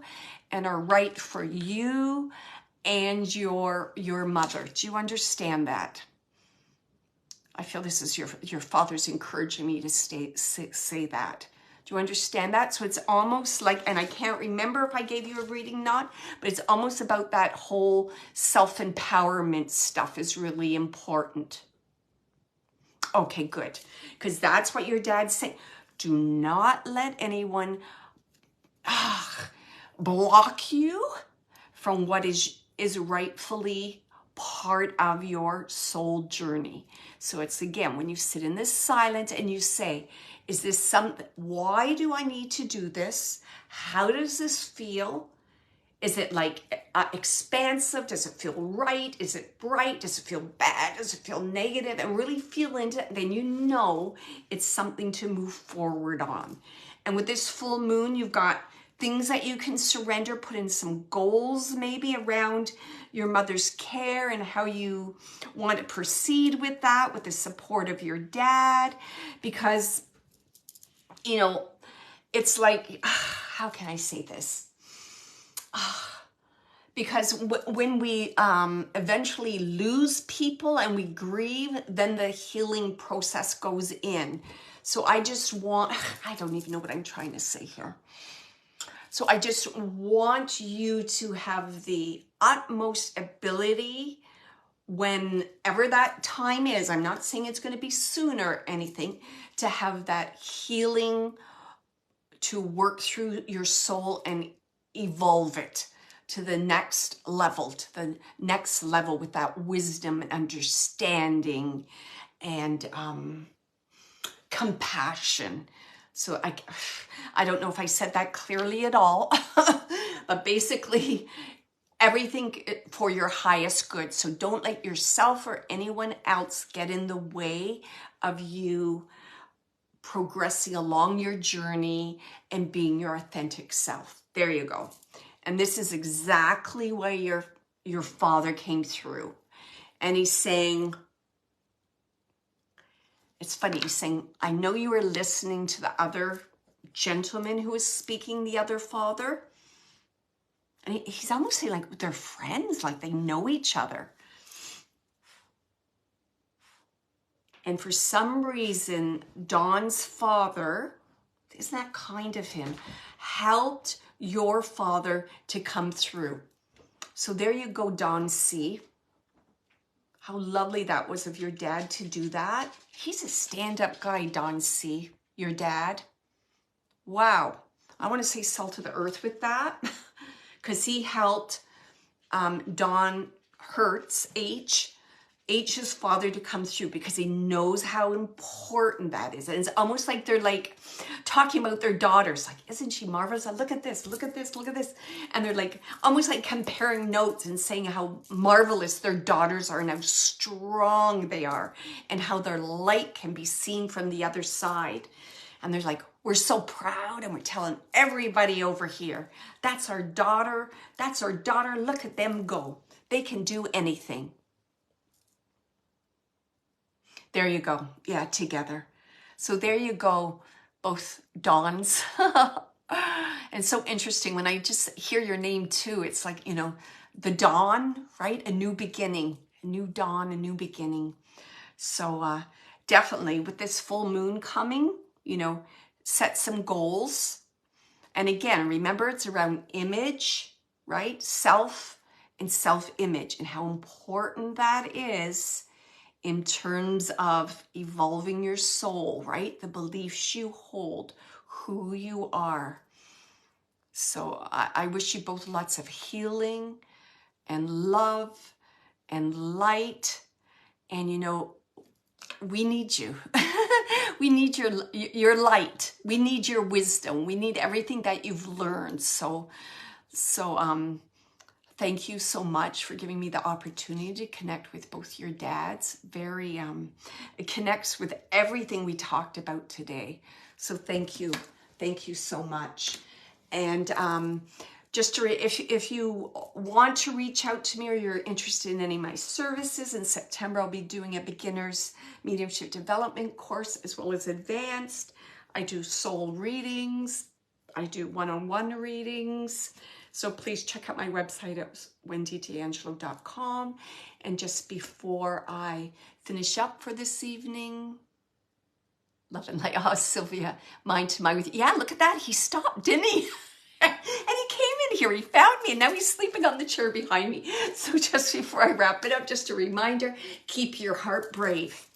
and are right for you and your mother. Do you understand that? I feel this is your father's encouraging me to say that. Do you understand that? So it's almost like, and I can't remember if I gave you a reading or not, but it's almost about that whole self-empowerment stuff is really important. Okay, good. Because that's what your dad's saying. Do not let anyone block you from what is rightfully part of your soul journey. So it's, again, when you sit in this silence and you say, is this something, why do I need to do this? How does this feel? Is it like expansive? Does it feel right? Is it bright? Does it feel bad? Does it feel negative? And really feel into it, then you know it's something to move forward on. And with this full moon, you've got things that you can surrender, put in some goals maybe around your mother's care and how you want to proceed with that, with the support of your dad. Because, it's like, how can I say this? Because when we eventually lose people and we grieve, then the healing process goes in. So I don't even know what I'm trying to say here. So I just want you to have the utmost ability, whenever that time is, I'm not saying it's going to be soon or anything, to have that healing, to work through your soul and evolve it to the next level, with that wisdom and understanding and compassion. So I don't know if I said that clearly at all, but basically everything for your highest good. So don't let yourself or anyone else get in the way of you progressing along your journey and being your authentic self. There you go. And this is exactly why your father came through. And he's saying, it's funny, he's saying, I know you were listening to the other gentleman who was speaking, the other father. And he's almost saying like they're friends, like they know each other. And for some reason, Dawn's father, isn't that kind of him, helped your father to come through. So there you go, Don C. How lovely that was of your dad to do that. He's a stand-up guy, Don C., your dad. Wow. I want to say salt of the earth with that because he helped Don Hertz, H's father, to come through because he knows how important that is. And it's almost like they're like talking about their daughters, like, isn't she marvelous? Look at this, look at this, look at this. And they're like almost like comparing notes and saying how marvelous their daughters are and how strong they are and how their light can be seen from the other side. And they're like, we're so proud and we're telling everybody over here, that's our daughter, that's our daughter, look at them go. They can do anything. There you go. Yeah, together. So there you go, both Dawns. And so interesting when I just hear your name too. It's like, you know, the dawn, right? A new beginning, a new dawn, a new beginning. So definitely with this full moon coming, you know, set some goals. And again, remember it's around image, right? Self and self-image and how important that is in terms of evolving your soul, right? The beliefs you hold, who you are. So I wish you both lots of healing and love and light. And, you know, we need you. We need your light. We need your wisdom. We need everything that you've learned. So thank you so much for giving me the opportunity to connect with both your dads. Very, it connects with everything we talked about today. So thank you. Thank you so much. And just to, if you want to reach out to me or you're interested in any of my services, in September, I'll be doing a beginner's mediumship development course as well as advanced. I do soul readings. I do one-on-one readings. So please check out my website at wendydiangelo.com. And just before I finish up for this evening, love and light. Oh, Sylvia, mind to mind with you. Yeah, look at that. He stopped, didn't he? And he came in here, he found me, and now he's sleeping on the chair behind me. So just before I wrap it up, just a reminder, keep your heart brave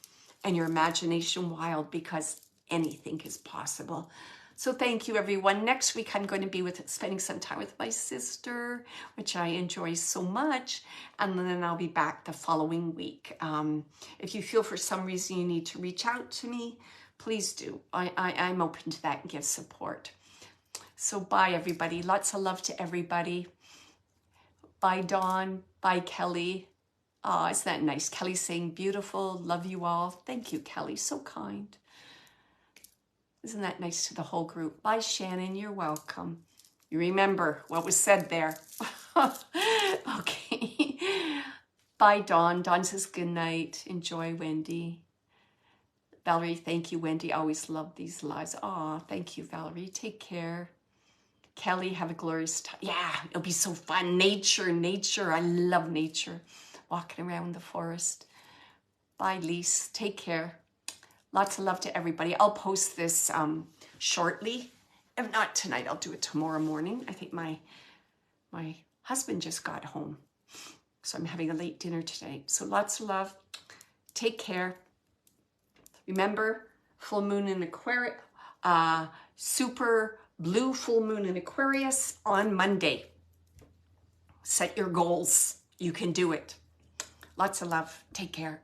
and your imagination wild because anything is possible. So thank you, everyone. Next week, I'm going to be spending some time with my sister, which I enjoy so much. And then I'll be back the following week. If you feel for some reason you need to reach out to me, please do. I'm open to that and give support. So bye, everybody. Lots of love to everybody. Bye, Dawn. Bye, Kelly. Oh, isn't that nice? Kelly saying beautiful. Love you all. Thank you, Kelly. So kind. Isn't that nice to the whole group? Bye, Shannon. You're welcome. You remember what was said there. Okay. Bye, Dawn. Dawn says good night. Enjoy, Wendy. Valerie, thank you, Wendy. Always love these lives. Aw, thank you, Valerie. Take care. Kelly, have a glorious time. Yeah, it'll be so fun. Nature. I love nature. Walking around the forest. Bye, Lise. Take care. Lots of love to everybody. I'll post this shortly. If not tonight, I'll do it tomorrow morning. I think my husband just got home. So I'm having a late dinner tonight. So lots of love. Take care. Remember, full moon in Aquarius, super blue full moon in Aquarius on Monday. Set your goals. You can do it. Lots of love. Take care.